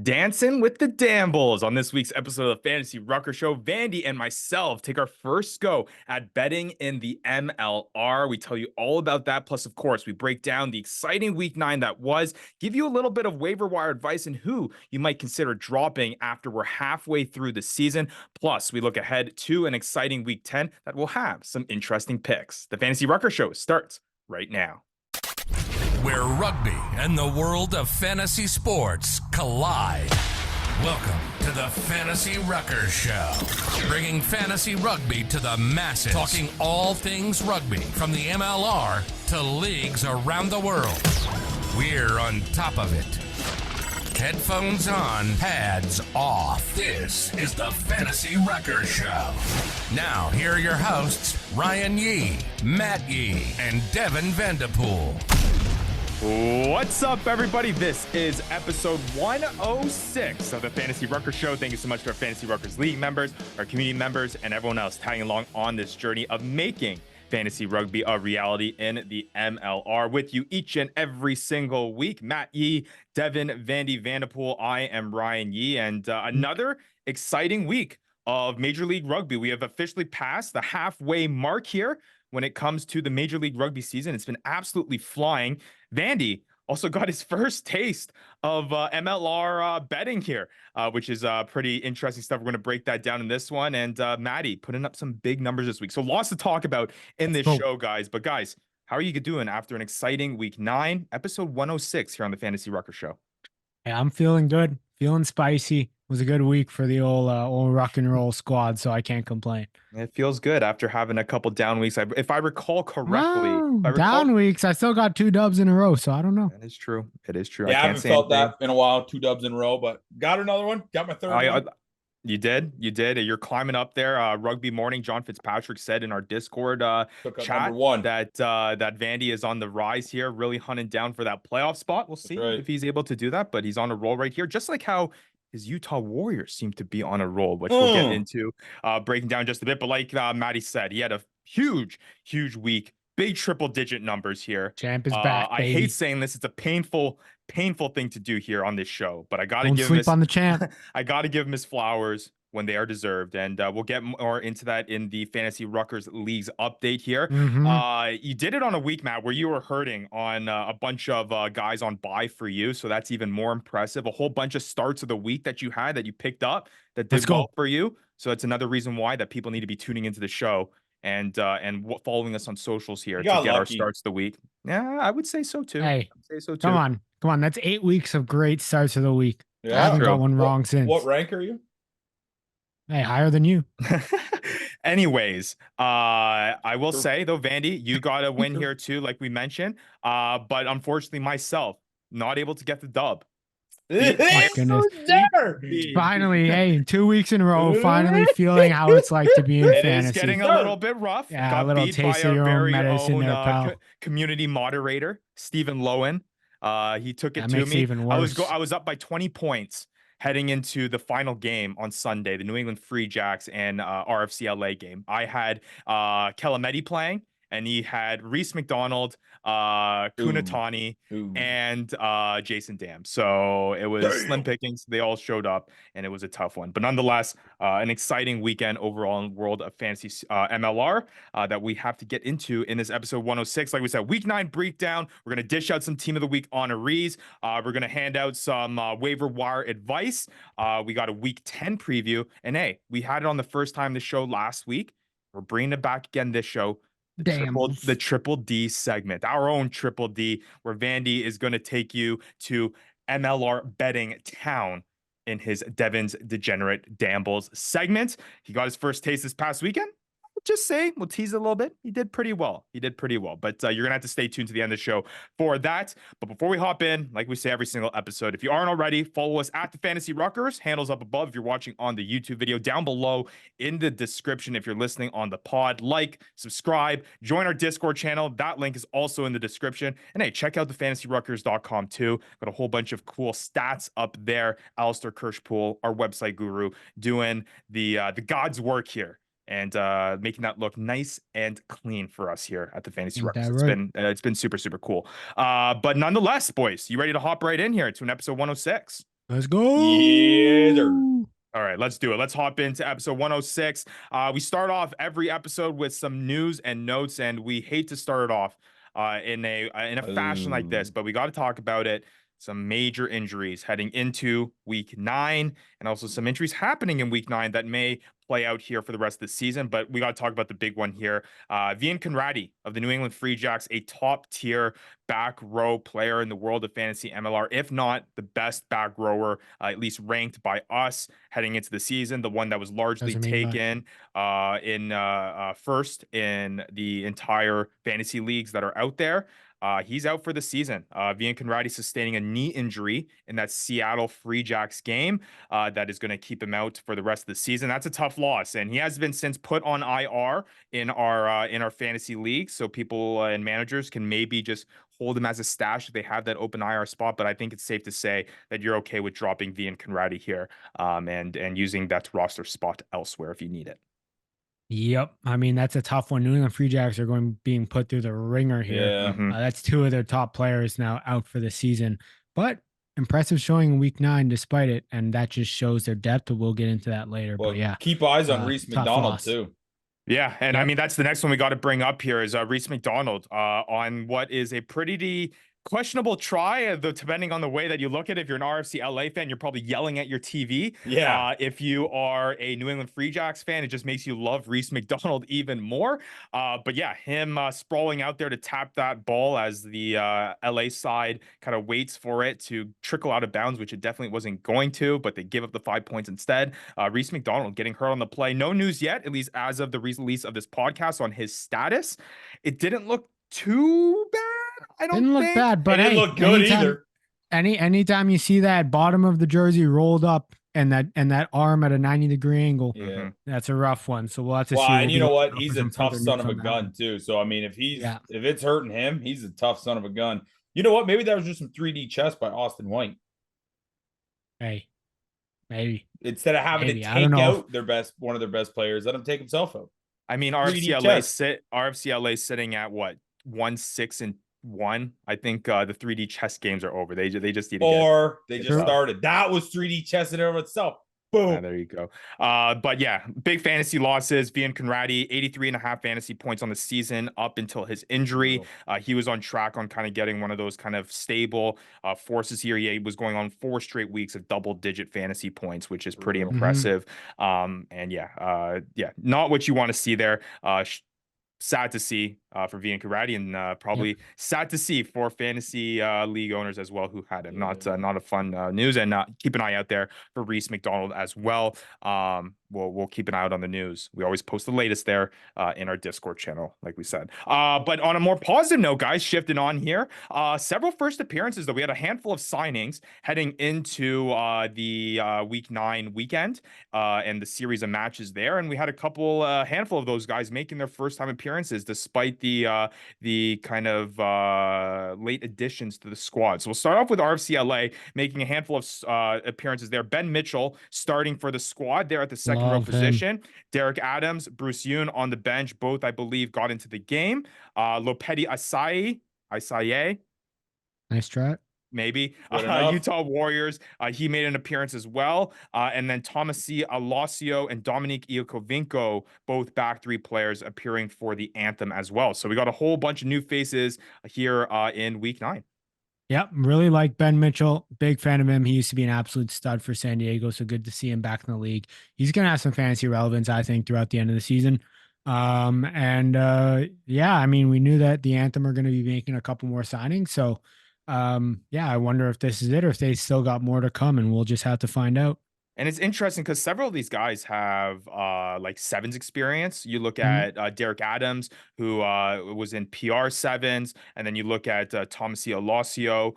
Dancin with the Dambles. On this week's episode of the Fantasy Rucker Show, Vandy and myself take our first go at betting in the MLR. We tell you all about that. Plus, of course, we break down the exciting week 9 that was, give you a little bit of waiver wire advice and who you might consider dropping after we're halfway through the season. Plus, we look ahead to an exciting week 10 that will have some interesting picks. The Fantasy Rucker Show starts right now. Where rugby and the world of fantasy sports collide. Welcome to the Fantasy Ruckers Show, bringing fantasy rugby to the masses, talking all things rugby from the MLR to leagues around the world. We're on top of it. Headphones on, pads off. This is the Fantasy Ruckers Show. Now, here are your hosts, Ryan Yee, Matt Yee, and Devin Vanderpool. What's up, everybody? This is episode 106 of the Fantasy Ruckers Show. Thank you so much to our Fantasy Ruckers League members, our community members, and everyone else tagging along on this journey of making fantasy rugby a reality in the MLR. With you each and every single week, Matt Yee, Devin, Vandy, Vanderpool. I am Ryan Yee, and another exciting week of Major League Rugby. We have officially passed the halfway mark here when it comes to the Major League Rugby season. It's been absolutely flying. Vandy also got his first taste of MLR betting here, which is pretty interesting stuff. We're going to break that down in this one. And Maddie putting up some big numbers this week. So lots to talk about in this show, guys. But guys, how are you doing after an exciting week 9, episode 106 here on the Fantasy Rucker Show? Yeah, I'm feeling good, feeling spicy. It was a good week for the old rock and roll squad, so I can't complain. It feels good after having a couple down weeks. If I recall correctly, weeks. I still got 2 dubs in a row, so I don't know. That is true. It is true. Yeah, I haven't felt that in a while. 2 dubs in a row, but got another one. Got my third one. You did. You're climbing up there. Rugby Morning, John Fitzpatrick said in our Discord chat that Vandy is on the rise here, really hunting down for that playoff spot. We'll see if he's able to do that, but he's on a roll right here, just like how his Utah Warriors seem to be on a roll, which we'll get into breaking down just a bit. But like Maddie said, he had a huge week, big triple-digit numbers here. Champ is back, I hate saying this. It's a painful thing to do here on this show, but I got to give sleep on the champ. I got to give him his flowers when they are deserved. And we'll get more into that in the Fantasy Ruckers Leagues update here. You did it on a week, Matt, where you were hurting on a bunch of guys on bye for you. So that's even more impressive. A whole bunch of starts of the week that you had that you picked up that did well for you. So that's another reason why that people need to be tuning into the show and following us on socials here to get our starts of the week. Yeah, I would say so too. Hey, come on. That's 8 weeks of great starts of the week. Yeah, I haven't got one wrong since. What rank are you? Hey, higher than you. Anyways, I will say though, Vandy, you got a win here too, like we mentioned. But unfortunately, myself not able to get the dub. Finally, hey, 2 weeks in a row, finally feling how it's like to be in fantasy. It is getting a little bit rough. Yeah, got a little beat taste by of your our own very medicine there, pal. community moderator, Stephen Lowen. He took it to me. Even worse. I was up by 20 points heading into the final game on Sunday, the New England Free Jacks and RFC LA game. I had Kelamedi playing, and he had Reese McDonald, Kunatani, and Jason Dam. So it was slim pickings. They all showed up, and it was a tough one. But nonetheless, an exciting weekend overall in the world of fantasy MLR that we have to get into in this episode 106. Like we said, week 9 breakdown. We're going to dish out some team of the week honorees. We're going to hand out some waiver wire advice. We got a week 10 preview. And hey, we had it on the first time the show last week. We're bringing it back again this show. The triple D segment, our own triple D, where Vandy is going to take you to MLR betting town in his Devin's Degenerate Dambles segment. He got his first taste this past weekend. Just say, we'll tease it a little bit. He did pretty well. But you're going to have to stay tuned to the end of the show for that. But before we hop in, like we say every single episode, if you aren't already, follow us at the Fantasy Ruckers. Handles up above if you're watching on the YouTube video, down below in the description if you're listening on the pod. Like, subscribe, join our Discord channel. That link is also in the description. And hey, check out the fantasyruckers.com too. Got a whole bunch of cool stats up there. Alistair Kirschpool, our website guru, doing the God's work here and making that look nice and clean for us here at the Fantasy Ruckers. It's been super cool. But nonetheless, boys, you ready to hop right in here to an episode 106? Let's go. Yeah, sir. All right, let's do it. Let's hop into episode 106. We start off every episode with some news and notes, and we hate to start it off in a fashion like this, but we got to talk about it. Some major injuries heading into week 9, and also some injuries happening in week 9 that may play out here for the rest of the season. But we got to talk about the big one here. Vian Conradi of the New England Free Jacks, a top tier back row player in the world of fantasy MLR, if not the best back rower, at least ranked by us heading into the season. The one that was largely taken in first in the entire fantasy leagues that are out there. He's out for the season. Vian Conradi sustaining a knee injury in that Seattle Free Jacks game that is going to keep him out for the rest of the season. That's a tough loss, and he has been since put on IR in our fantasy league, so people and managers can maybe just hold him as a stash if they have that open IR spot. But I think it's safe to say that you're okay with dropping Vian Conradi here and using that roster spot elsewhere if you need it. Yep. I mean, that's a tough one. New England Free Jacks are being put through the ringer here. Yeah. That's 2 of their top players now out for the season, but impressive showing in week 9 despite it. And that just shows their depth. We'll get into that later. Well, but yeah, keep eyes on Reese tough McDonald loss. too. Yeah, and I mean that's the next one we got to bring up here is Reese McDonald on what is a pretty questionable try, depending on the way that you look at it. If you're an RFC LA fan, you're probably yelling at your TV. Yeah. If you are a New England Free Jacks fan, it just makes you love Reese McDonald even more. But yeah, him sprawling out there to tap that ball as the LA side kind of waits for it to trickle out of bounds, which it definitely wasn't going to, but they give up the 5 points instead. Reese McDonald getting hurt on the play. No news yet, at least as of the release of this podcast, on his status. It didn't look too bad. I don't Didn't look think. bad, but It didn't look good either. Anytime you see that bottom of the jersey rolled up and that arm at a 90-degree angle, Yeah. that's a rough one. So we'll have to see. And you know looking what? out He's for a some tough further son news of a on that gun one. too. So I mean, if it's hurting him, he's a tough son of a gun. You know what? Maybe that was just some 3D chess by Austin White. Hey, maybe Instead of having to I don't take know out one of their best players, let him take himself out. I mean, 3D RFC LA sitting at what 1-6-1. I think the 3D chess games are over. They just need to they just started. That was 3D chess in and of itself. Boom. There you go. But yeah, big fantasy losses. Vian Conradi, 83.5 fantasy points on the season up until his injury. He was on track on kind of getting one of those kind of stable forces here. He was going on 4 straight weeks of double-digit fantasy points, which is pretty impressive. And yeah, not what you want to see there. Sad to see for Vian Conradi, and probably sad to see for fantasy league owners as well who had him. Not a fun news, and keep an eye out there for Reese McDonald as well. We'll keep an eye out on the news. We always post the latest there in our Discord channel, like we said. But on a more positive note, guys, shifting on here, several first appearances, though. We had a handful of signings heading into the week 9 weekend and the series of matches there, and we had a handful of those guys making their first time appearances despite the kind of late additions to the squad. So we'll start off with RFC LA making a handful of appearances there. Ben Mitchell starting for the squad there at the second row position. Derek Adams, Bruce Yoon on the bench. Both, I believe, got into the game. Lopeti Asaye. Nice try. Maybe Utah Warriors. He made an appearance as well. And then Tomasi Alosio and Dominique Iokovinko, both back 3 players appearing for the Anthem as well. So we got a whole bunch of new faces here in week 9. Yep, really like Ben Mitchell. Big fan of him. He used to be an absolute stud for San Diego, so good to see him back in the league. He's going to have some fantasy relevance, I think, throughout the end of the season. Yeah, I mean, we knew that the Anthem are going to be making a couple more signings, so yeah, I wonder if this is it or if they still got more to come, and we'll just have to find out. And it's interesting because several of these guys have like sevens experience. You look at Derek Adams, who was in PR sevens, and then you look at Tomasi Alosio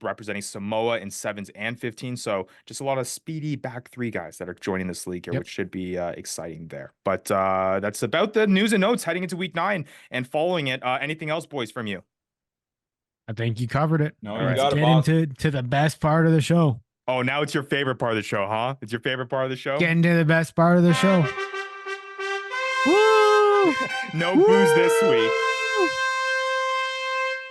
representing Samoa in sevens and 15. So just a lot of speedy back 3 guys that are joining this league here, which should be exciting there. But that's about the news and notes heading into week 9 and following it. Anything else, boys, from you? I think you covered it. No, let's get into the best part of the show. Oh, now it's your favorite part of the show, huh? It's your favorite part of the show? Get into the best part of the show. Woo! No booze this week.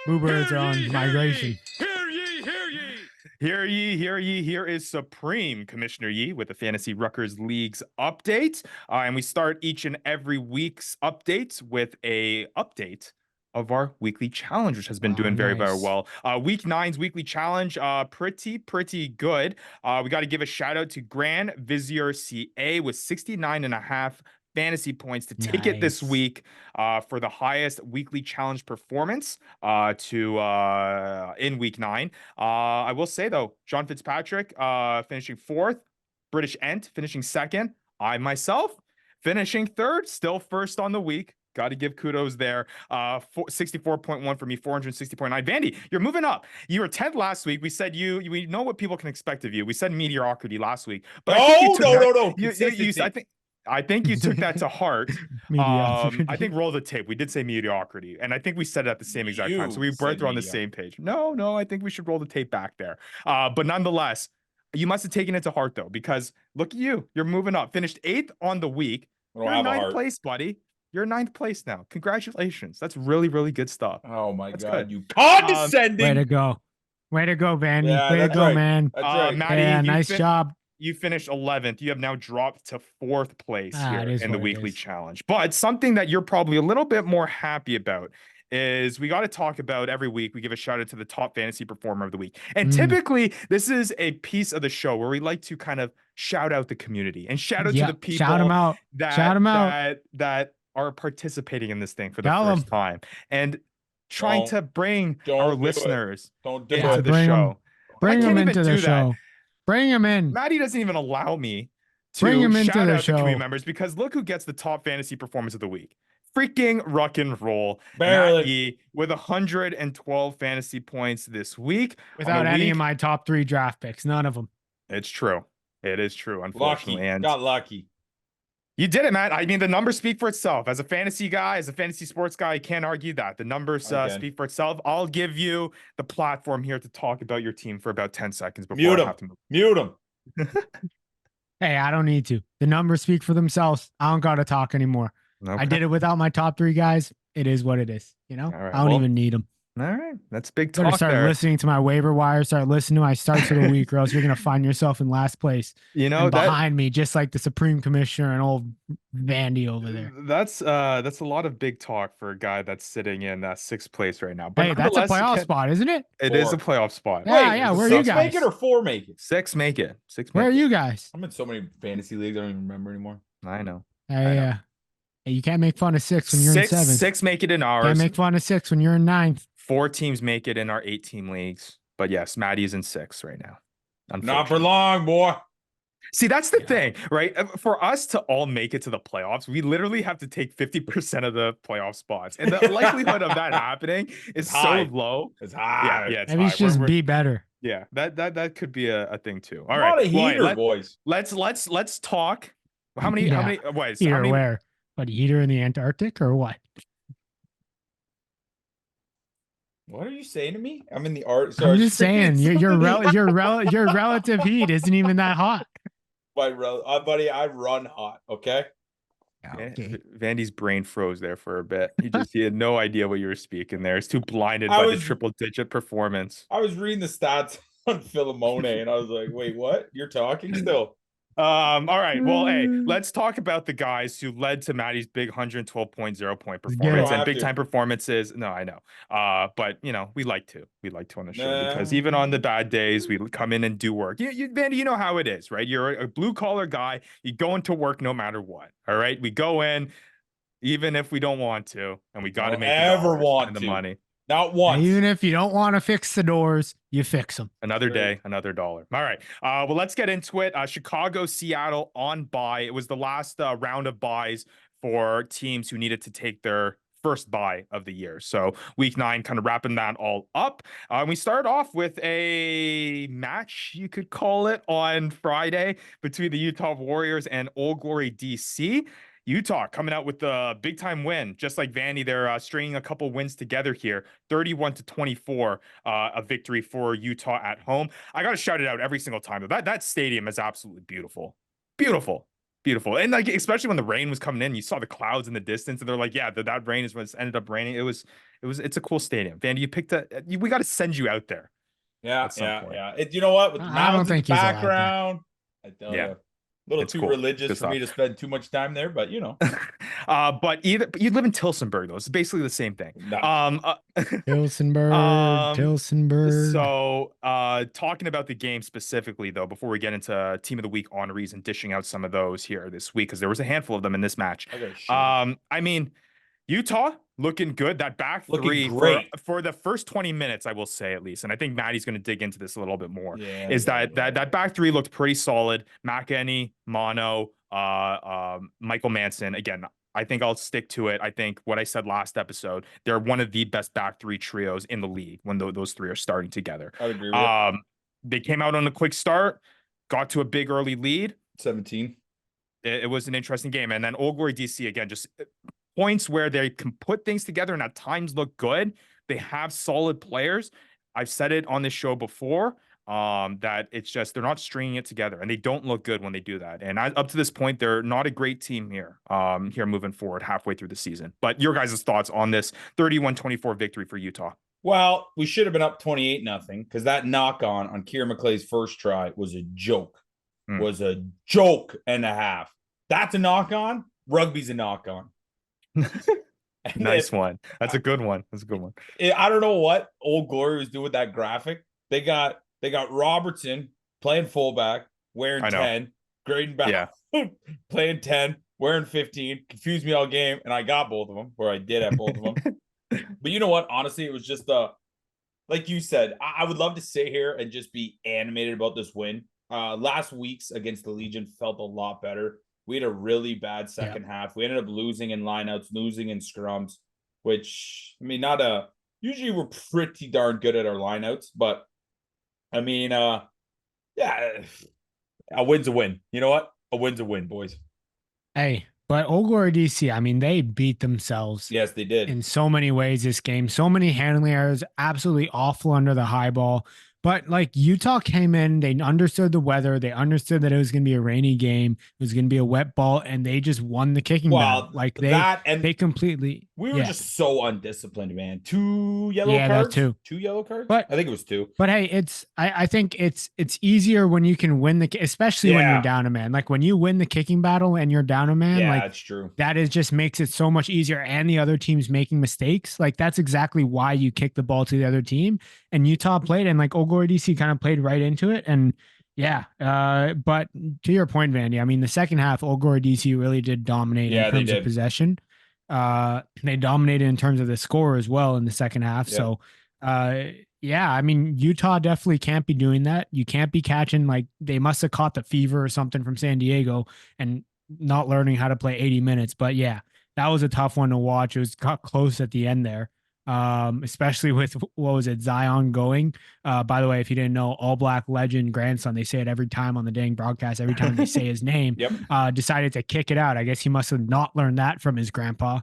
Boo birds are on migration. Hear ye, hear ye. Hear ye, hear ye, here is Supreme Commissioner Yi with the Fantasy Ruckers League's update. And we start each and every week's updates with a update of our weekly challenge, which has been doing very, very Nice. well. Week 9's weekly challenge, pretty good. We got to give a shout out to Grand Vizier CA with 69.5 fantasy points to take it this Nice. week for the highest weekly challenge performance in week 9. I will say though, John Fitzpatrick finishing 4th, British Ent finishing 2nd, I myself finishing 3rd, still 1st on the week. Got to give kudos there. 64.1 for me, 460.9. Vandy, you're moving up. You were 10th last week. We said we know what people can expect of you. We said mediocrity last week, but I think no. I think you took that to heart. I think roll the tape. We did say mediocrity, and I think we said it at the same exact time. So we both were on the same page. No, I think we should roll the tape back there. But nonetheless, you must have taken it to heart though, because look at you. You're moving up. Finished 8th on the week. You're in 9th place, buddy. You're 9th place now. Congratulations. That's really, really good stuff. Oh my That's God, good. you condescending. Way to go. Way to go, Vandy. Yeah, Way to go, right. man. That's right. Maddie, yeah, nice job. You finished 11th. You have now dropped to 4th place here in the weekly challenge. But something that you're probably a little bit more happy about is we got to talk about every week. We give a shout out to the top fantasy performer of the week. And typically this is a piece of the show where we like to kind of shout out the community and shout out to the people shout them out. that are participating in this thing for the first time and trying to bring our listeners into the show. Bring them into the show. Bring them in. Maddie doesn't even allow me to bring them into shout the out show. The community members, because look who gets the top fantasy performance of the week. Freaking rock and roll. Barely. Maddie with 112 fantasy points this week. Without any of my top 3 draft picks. None of them. It's true. It is true, unfortunately. And got lucky. You did it, man. I mean, the numbers speak for itself. As a fantasy guy, as a fantasy sports guy, I can't argue that. The numbers speak for itself. I'll give you the platform here to talk about your team for about 10 seconds before I have to move. Mute them. Hey, I don't need to. The numbers speak for themselves. I don't got to talk anymore. Okay. I did it without my top 3 guys. It is what it is. You know, right, I don't even need them. All right. That's big talk. Start listening to my waiver wire. Start listening to my starts of the week, or else you're going to find yourself in last place. You know, behind me, just like the Supreme Commissioner and old Vandy over there. That's a lot of big talk for a guy that's sitting in 6th place right now. But hey, that's a playoff spot, isn't it? It is a playoff spot. Yeah. Where are you guys? 6 make it or 4 make it? 6 make it. 6. Where are you guys? I'm in so many fantasy leagues. I don't even remember anymore. I know. Yeah. Hey, you can't make fun of 6 when you're in 7th. 6 make it in ours. Can't make fun of 6 when you're in 9th. 4 teams make it in our 8-team leagues. But yes, Maddie's in 6 right now. Not for long, boy. See, that's the thing, right? For us to all make it to the playoffs, we literally have to take 50% of the playoff spots. And the likelihood of that happening is so low. It's high. Yeah, it's maybe high. Just be better. Yeah, that could be a thing too. All right. Not a heater, boys. Let's talk. How many where? What, heater in the Antarctic or what? What are you saying to me? I'm in the art. I'm just saying your relative heat isn't even that hot. Buddy, I run hot. Okay. Okay. Vandy's brain froze there for a bit. He had no idea what you were speaking there. He's too blinded by the triple-digit performance. I was reading the stats on Philemone, and I was like, "Wait, what? You're talking still?" All right. Well, hey, let's talk about the guys who led to Maddie's big 112.0 point performance and big time performances. No, I know. But you know, we like to on the show because even on the bad days, we come in and do work. Vandy, you know how it is, right? You're a blue collar guy. You go into work no matter what. All right. We go in, even if we don't want to, and we got to make the money. Not once. Even if you don't want to fix the doors, you fix them. Another day, another dollar. All right. Well, let's get into it. Chicago, Seattle on bye. It was the last round of buys for teams who needed to take their first bye of the year. So week 9, kind of wrapping that all up. We start off with a match, you could call it, on Friday between the Utah Warriors and Old Glory DC. Utah coming out with the big time win, just like Vandy. They're stringing a couple wins together here. 31-24, a victory for Utah at home. I got to shout it out every single time. That stadium is absolutely beautiful. Beautiful. And like, especially when the rain was coming in, you saw the clouds in the distance and they're like, yeah, that rain is what ended up raining. It's a cool stadium. Vandy, we got to send you out there. Yeah, at some point. yeah. You know what? With the I don't mountains in the think he's allowed there. background, I tell Yeah. you, a little It's too cool. religious Good for me to stuff. spend too much time there, but you know. But you live in Tilsonburg, though. It's basically the same thing. No. Tilsonburg. So talking about the game specifically, though, before we get into team of the week honorees and dishing out some of those here this week, because there was a handful of them in this match. I mean, Utah looking good. That back three for the first 20 minutes, I will say, at least. And I think Maddie's going to dig into this a little bit more. That back three looked pretty solid. McEnany, Mono, Michael Manson. Again, I think I'll stick to it. I think what I said last episode, they're one of the best back three trios in the league when those three are starting together. I agree with you. They came out on a quick start, got to a big early lead. 17. It was an interesting game. And then Old Glory DC, again, just points where they can put things together and at times look good. They have solid players. I've said it on this show before, that it's just they're not stringing it together and they don't look good when they do that. And up to this point, they're not a great team here moving forward halfway through the season. But your guys' thoughts on this 31-24 victory for Utah? Well, we should have been up 28-0 because that knock on Kieran McClay's first try was a joke. Was a joke and a half. That's a knock on. Rugby's a knock on. Nice one. That's a good one. I don't know what Old Glory was doing with that graphic. They got Robertson playing fullback, wearing 10, grading back, playing 10, wearing 15, confused me all game, and I got both of them, or I did have both of them. But you know what? Honestly, it was just like you said, I would love to sit here and just be animated about this win. Last week's against the Legion felt a lot better. We had a really bad second half. We ended up losing in lineouts, losing in scrums, which, I mean, usually we're pretty darn good at our lineouts, but I mean, a win's a win. You know what? A win's a win, boys. Hey, but Old Glory DC, I mean, they beat themselves. Yes, they did. In so many ways this game. So many handling errors, absolutely awful under the high ball. But like Utah came in, they understood the weather. They understood that it was going to be a rainy game. It was going to be a wet ball, and they just won the kicking battle. Like they completely. We were just so undisciplined, man. 2 yellow cards. 2 yellow cards. But I think it was 2. But hey, I think it's easier when you can win especially when you're down a man. Like when you win the kicking battle and you're down a man. Yeah, like, that's true. That just makes it so much easier. And the other team's making mistakes. Like that's exactly why you kick the ball to the other team. And Utah played, and like Old Glory DC kind of played right into it. And but to your point, Vandy, I mean, the second half, Old Glory DC really did dominate in terms of possession. They dominated in terms of the score as well in the second half. Yep. So, I mean, Utah definitely can't be doing that. You can't be catching, like, they must have caught the fever or something from San Diego and not learning how to play 80 minutes. But yeah, that was a tough one to watch. It was got close at the end there. Especially with, what was it, Zion going. By the way, if you didn't know, All Black legend grandson, they say it every time on the dang broadcast, every time they say his name, decided to kick it out. I guess he must have not learned that from his grandpa.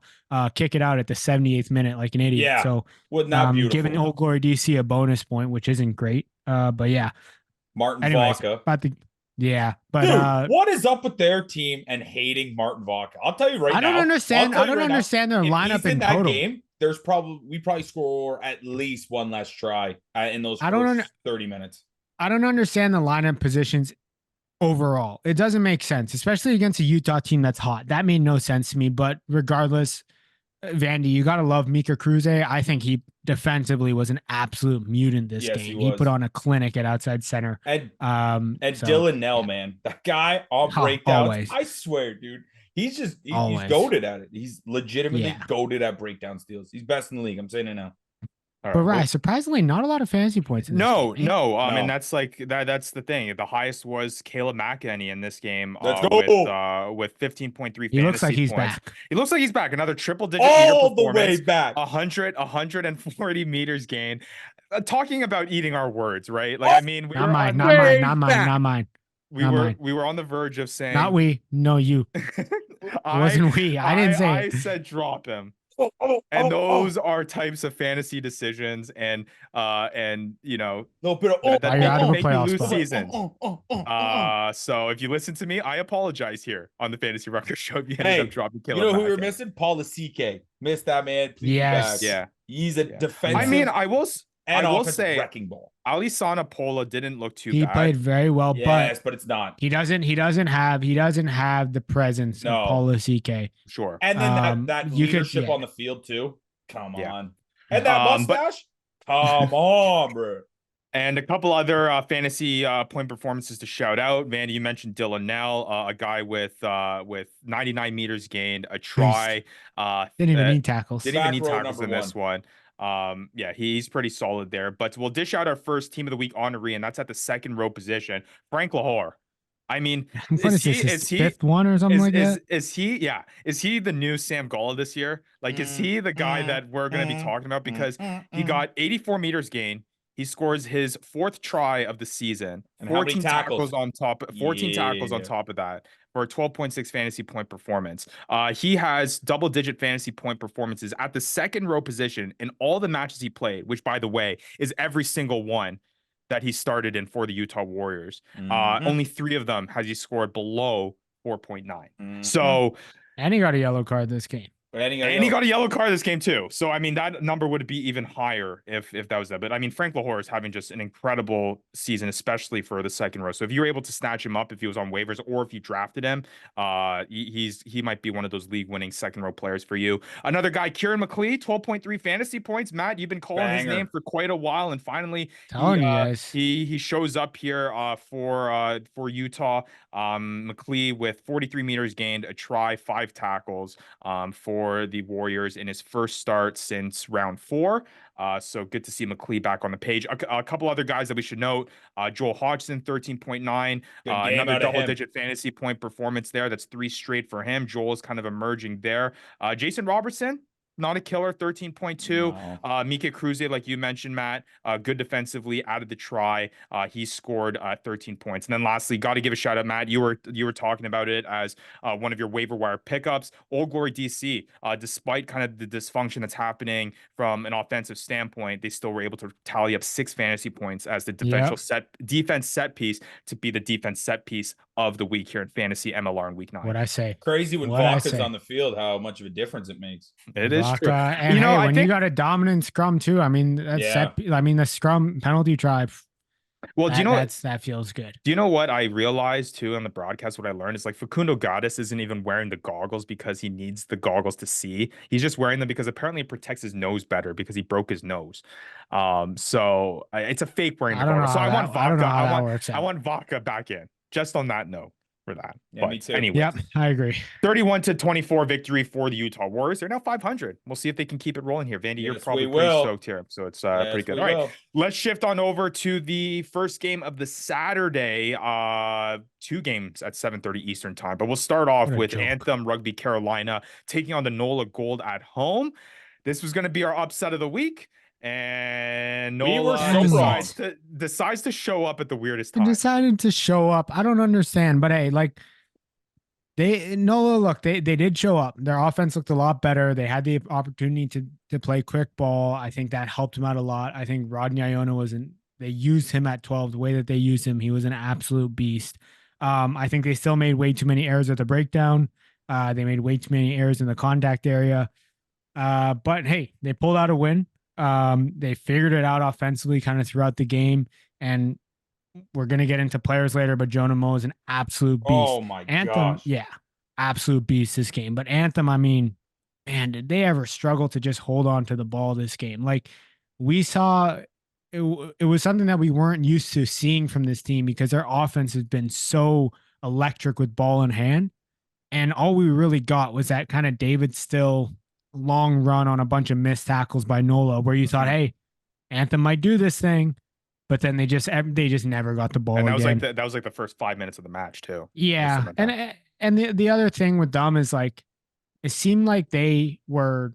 Kick it out at the 78th minute like an idiot. Yeah, so wasn't that beautiful? Giving Old Glory DC a bonus point, which isn't great. But yeah, Martin Vaca. But dude, what is up with their team and hating Martin Vaca? I'll tell you right now. I don't understand their lineup in that total. Game, we probably score at least one less try in those first 30 minutes. I don't understand the lineup positions overall. It doesn't make sense, especially against a Utah team that's hot. That made no sense to me. But regardless, Vandy, you gotta love Mika Cruze. I think he defensively was an absolute mutant this game. He put on a clinic at outside center. And Dylan Nell, man, that guy on breakdowns. Always. I swear, dude. He's goated at it. He's legitimately goated at breakdown steals. He's best in the league. I'm saying it now. All right, but right, surprisingly, not a lot of fantasy points. No. And that's like that. That's the thing. The highest was Caleb McEnany in this game with 15.3. He looks like he's points. Back. He looks like he's back. Another triple-digit all the way back. 140 meters gain. Talking about eating our words, right? Like I mean, not mine. We were on the verge of saying not we. No, you. Wasn't we? I didn't say. I said drop him. And those are types of fantasy decisions, and you know, that make you lose seasons. So if you listen to me, I apologize here on the Fantasy Ruckers show. If you ended up dropping Caleb, you know who we were missing? Paul CK. Missed that man. Yes. Yeah. He's a defensive. I mean, I will And I will offensive say, wrecking ball. Alisana Pola didn't look too He bad. played very well, but it's not. he doesn't have the presence of Paula CK. Sure. And then that leadership on the field too. Come on. And that mustache? Come on, bro. And a couple other fantasy point performances to shout out. Vandy, you mentioned Dylan Nell, a guy with 99 meters gained, a try. Didn't even need tackles. Didn't even need tackles in this one. Yeah, he's pretty solid there. But we'll dish out our first team of the week honoree, and that's at the second row position. Frank Lahore. I mean, is he fifth one or something like that? Is he the new Sam Galla this year? Like, is he the guy that we're going to be talking about? Because he got 84 meters gain. He scores his fourth try of the season. And 14 tackles on top. 14 tackles on top of that for a 12.6 fantasy point performance. He has double-digit fantasy point performances at the second row position in all the matches he played, which, by the way, is every single one that he started in for the Utah Warriors. Only 3 of them has he scored below 4.9. So, and he got a yellow card this game. And he got a yellow card this game too. So, I mean, that number would be even higher if that was that. But, I mean, Frank Lahore is having just an incredible season, especially for the second row. So, if you're able to snatch him up, if he was on waivers or if you drafted him, he might be one of those league-winning second row players for you. Another guy, Kieran McLeod, 12.3 fantasy points. Matt, you've been calling his name for quite a while, and finally, he shows up here for Utah. McLeod with 43 meters gained, a try, 5 tackles for the Warriors in his first start since round 4. So good to see McLeod back on the page. A couple other guys that we should note. Joel Hodgson, 13.9. Another double-digit fantasy point performance there. That's 3 straight for him. Joel is kind of emerging there. Jason Robertson, not a killer, 13.2. No. Mika Cruze, like you mentioned, Matt, good defensively, added the try. He scored 13 points. And then lastly, got to give a shout out, Matt. You were talking about it as one of your waiver wire pickups. Old Glory DC, despite kind of the dysfunction that's happening from an offensive standpoint, they still were able to tally up 6 fantasy points as the defense set piece to be the defense set piece of the week here in fantasy MLR in week 9. What I say? Crazy when Vaca's on the field, how much of a difference it makes. It is true. And when you got a dominant scrum too, I mean, the scrum penalty drive. Well, do you know that feels good? Do you know what I realized too on the broadcast? What I learned is like Facundo Gaddis isn't even wearing the goggles because he needs the goggles to see. He's just wearing them because apparently it protects his nose better because he broke his nose. So it's a fake wearing the goggles. So I want Vaca. I want Vaca back in. Just on that note for that. Yeah, me too. Anyway, yep, I agree. 31-24 victory for the Utah Warriors. They're now 500. We'll see if they can keep it rolling here. Vandy, you're probably pretty stoked here. So it's pretty good. All right, let's shift on over to the first game of the Saturday. 2 games at 7:30 Eastern time. But we'll start off with Anthem Rugby Carolina taking on the NOLA Gold at home. This was going to be our upset of the week. And NOLA decides to show up at the weirdest time. Decided to show up. I don't understand, but hey, like NOLA, they did show up. Their offense looked a lot better. They had the opportunity to play quick ball. I think that helped them out a lot. I think Rodney Iona they used him at 12. The way that they used him, he was an absolute beast. I think they still made way too many errors at the breakdown. They made way too many errors in the contact area. But hey, they pulled out a win. They figured it out offensively kind of throughout the game, and we're going to get into players later, but Jonah Moe is an absolute beast. Oh my Anthem, gosh. Absolute beast this game. But Anthem, I mean, man, did they ever struggle to just hold on to the ball this game? Like we saw, it was something that we weren't used to seeing from this team because their offense has been so electric with ball in hand. And all we really got was that kind of David Still long run on a bunch of missed tackles by NOLA where you thought, hey, Anthem might do this thing, but then they just never got the ball. And that again. was like the first 5 minutes of the match too. Yeah. And the other thing with them is like, it seemed like they were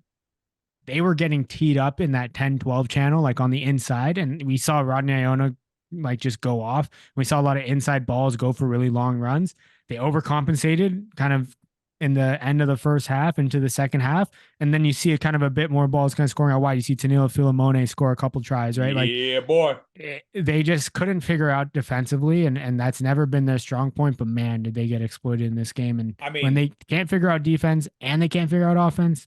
getting teed up in that 10-12 channel, like on the inside. And we saw Rodney Iona like just go off. We saw a lot of inside balls go for really long runs. They overcompensated kind of in the end of the first half into the second half. And then you see a kind of a bit more balls kind of scoring out wide. You see Tanilo Filimone score a couple tries, right? Like, yeah, boy. They just couldn't figure out defensively. And that's never been their strong point, but man, did they get exploited in this game. And I mean, when they can't figure out defense and they can't figure out offense,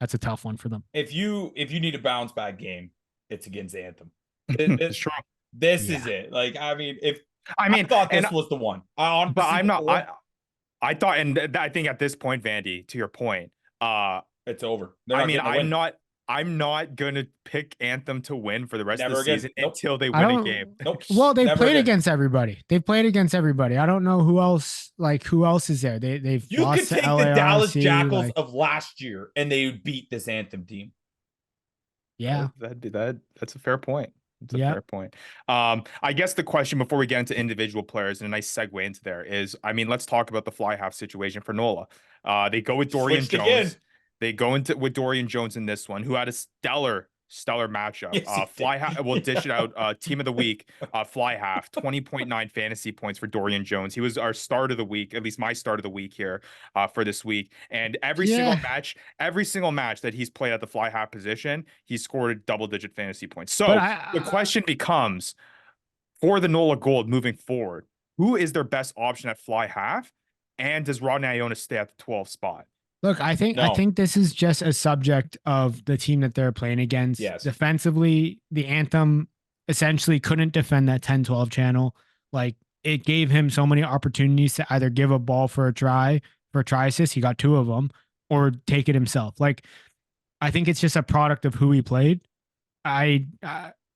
that's a tough one for them. If you need a bounce back game, it's against Anthem. It's true. This is it. Like, I mean, if I mean, I thought this was the one, I honestly, but I'm not. I thought, and I think at this point, Vandy, to your point, it's over. I'm not gonna pick Anthem to win for the rest of the season until they I win a don't- game. Nope. Well, they Never played again. against everybody. They played against everybody. I don't know who else. Like who else is there? They've You lost could to take the LARC, Dallas Jackals like, of last year, and they would beat this Anthem team. yeah. That's a fair point. It's a Yeah. fair point. I guess the question before we get into individual players and a nice segue into there is, I mean, let's talk about the fly half situation for NOLA. They go with Dorian Switched Jones. again. They go into with Dorian Jones in this one, who had a stellar matchup. Yes, Fly half will dish it out. Team of the week, fly half, 20.9 fantasy points for Dorian Jones. He was our start of the week, at least my start of the week here for this week. And every single match that he's played at the fly half position, he scored double-digit fantasy points. So the question becomes, for the NOLA Gold moving forward, who is their best option at fly half? And does Rodney Iona stay at the 12th spot? Look, I think this is just a subject of the team that they're playing against. Yes. Defensively, the Anthem essentially couldn't defend that 10-12 channel. Like, it gave him so many opportunities to either give a ball for a try assist. He got 2 of them, or take it himself. Like, I think it's just a product of who he played. I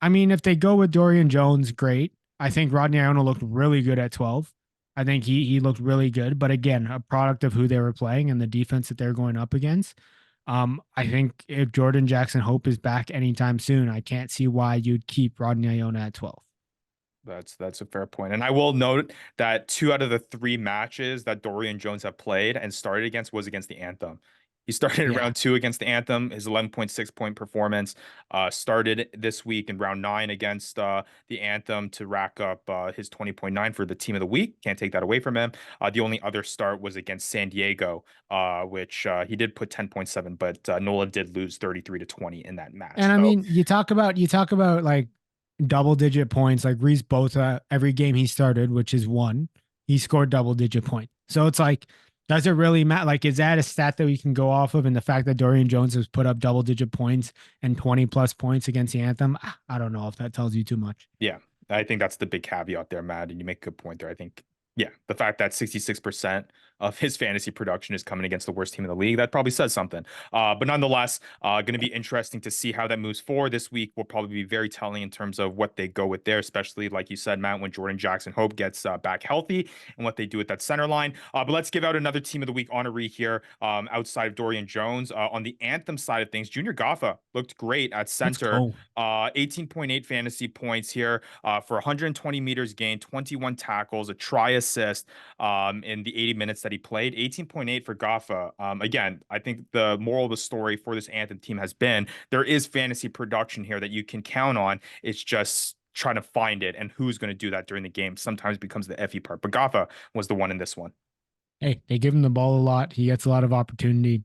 mean, if they go with Dorian Jones, great. I think Rodney Iona looked really good at 12. I think he looked really good, but again, a product of who they were playing and the defense that they're going up against. I think if Jordan Jackson Hope is back anytime soon, I can't see why you'd keep Rodney Iona at 12. That's a fair point. And I will note that 2 out of the 3 matches that Dorian Jones have played and started against was against the Anthem. He started in round 2 against the Anthem. His 11.6 point performance started this week in round 9 against the Anthem to rack up his 20.9 for the team of the week. Can't take that away from him. The only other start was against San Diego, which he did put 10.7, but NOLA did lose 33-20 in that match. And I mean, you talk about like double-digit points. Like Reese Botha, every game he started, which is 1, he scored double-digit points. So it's like, does it really matter? Like, is that a stat that we can go off of? And the fact that Dorian Jones has put up double-digit points and 20+ points against the Anthem, I don't know if that tells you too much. Yeah, I think that's the big caveat there, Matt. And you make a good point there. I think, yeah, the fact that 66% of his fantasy production is coming against the worst team in the league, that probably says something. But nonetheless, going to be interesting to see how that moves forward this week. Will probably be very telling in terms of what they go with there, especially like you said, Matt, when Jordan Jackson Hope gets back healthy and what they do at that center line. But let's give out another team of the week honoree here outside of Dorian Jones. On the Anthem side of things, Junior Gaffa looked great at center. 18.8 fantasy points here for 120 meters gained, 21 tackles, a try assist in the 80 minutes that he played. 18.8 for Gaffa. Again, I think the moral of the story for this Anthem team has been there is fantasy production here that you can count on. It's just trying to find it, and who's going to do that during the game sometimes becomes the effy part. But Gaffa was the one in this one. Hey, they give him the ball a lot. He gets a lot of opportunity.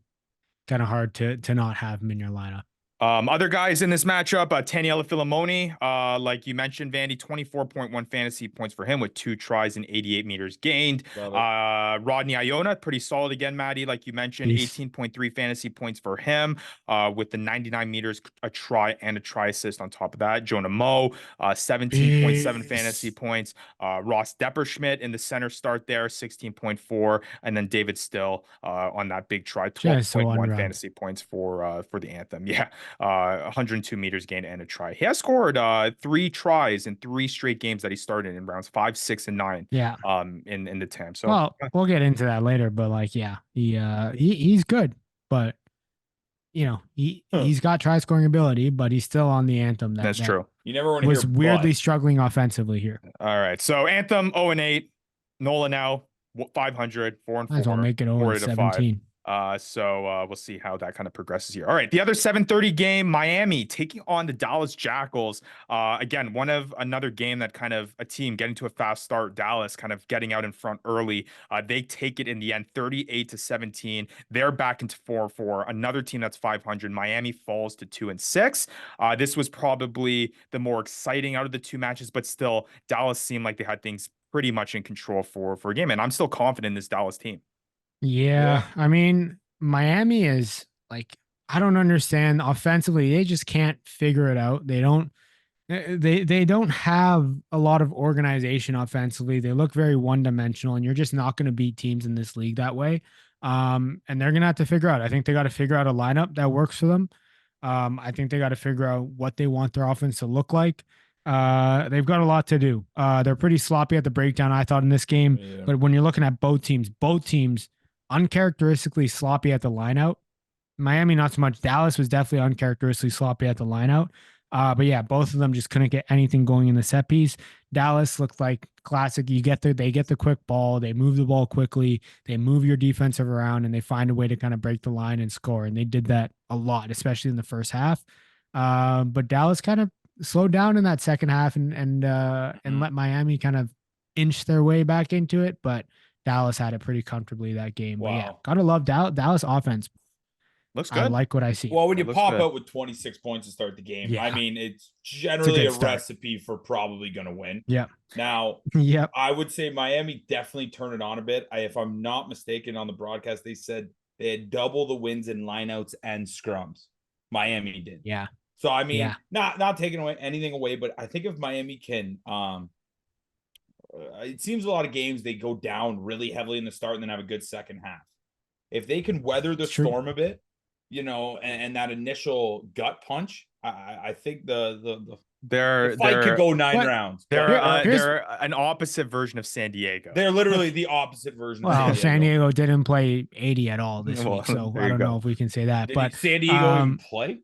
Kind of hard to not have him in your lineup. Other guys in this matchup, Taniela Filimoni, like you mentioned, Vandy, 24.1 fantasy points for him with 2 tries and 88 meters gained. Rodney Iona, pretty solid again, Maddie, like you mentioned, 18.3 fantasy points for him with the 99 meters, a try and a try assist on top of that. Jonah Moe, 17.7 fantasy points. Ross Depperschmidt in the center start there, 16.4, and then David Still on that big try, 12.1 fantasy points for the Anthem. Yeah. 102 meters gained and a try. He has scored 3 tries in 3 straight games that he started in rounds 5, 6, and 9. Yeah. In the TAM. So well, we'll get into that later, but like, yeah, he's good, but you know, he's got try scoring ability, but he's still on the Anthem. That's true. You never want to was weirdly struggling offensively here. All right. So Anthem 0-8, NOLA now 500, 4-4. Might as well make it 0-17. So we'll see how that kind of progresses here. All right, the other 7:30 game, Miami taking on the Dallas Jackals. Again, another game that kind of a team getting to a fast start. Dallas kind of getting out in front early. They take it in the end, 38-17. They're back into 4-4. Another team that's 500. Miami falls to 2-6. This was probably the more exciting out of the 2 matches, but still, Dallas seemed like they had things pretty much in control for a game, and I'm still confident in this Dallas team. Yeah, I mean, Miami is like, I don't understand offensively. They just can't figure it out. They don't, They don't have a lot of organization offensively. They look very one-dimensional, and you're just not going to beat teams in this league that way. And they're gonna have to figure out. I think they got to figure out a lineup that works for them. I think they got to figure out what they want their offense to look like. They've got a lot to do. They're pretty sloppy at the breakdown, I thought, in this game. Yeah. But when you're looking at both teams uncharacteristically sloppy at the lineout. Miami, not so much. Dallas was definitely uncharacteristically sloppy at the lineout. But yeah, both of them just couldn't get anything going in the set piece. Dallas looked like classic. They get the quick ball, they move the ball quickly, they move your defensive around, and they find a way to kind of break the line and score. And they did that a lot, especially in the first half. But Dallas kind of slowed down in that second half and let Miami kind of inch their way back into it. But Dallas had it pretty comfortably that game. Wow. But yeah, gotta love Dallas offense. Looks good. I like what I see. Well, when you pop good. out with 26 points to start the game, Yeah. I mean, it's generally a start. recipe for probably going to win. Yep. Now, Yep. I would say Miami definitely turned it on a bit. If I'm not mistaken, on the broadcast, they said they had double the wins in lineouts and scrums. Miami did. Yeah. So, I mean, Yeah. not taking away anything away, but I think if Miami can, it seems a lot of games they go down really heavily in the start and then have a good second half. If they can weather the storm a bit, you know, and that initial gut punch, I think the fight could go 9 rounds. They're an opposite version of San Diego. They're literally the opposite version. Well, of San Diego didn't play 80 at all this week, so I don't know if we can say that. Did but San Diego even play?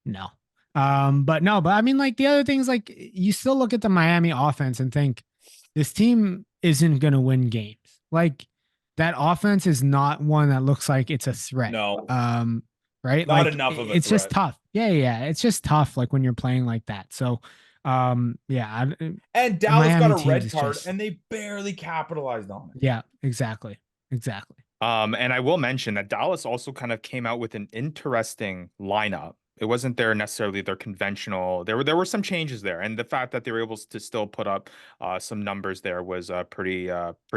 No. But I mean, like the other things, like you still look at the Miami offense and think this team isn't going to win games. Like that offense is not one that looks like it's a threat. No. Right? Not like, enough of a it's threat. just tough. Yeah. It's just tough. Like when you're playing like that. So, yeah. And Dallas got a red card just, and they barely capitalized on it. Yeah, exactly. And I will mention that Dallas also kind of came out with an interesting lineup. It wasn't necessarily their conventional. There were some changes there, and the fact that they were able to still put up some numbers there was pretty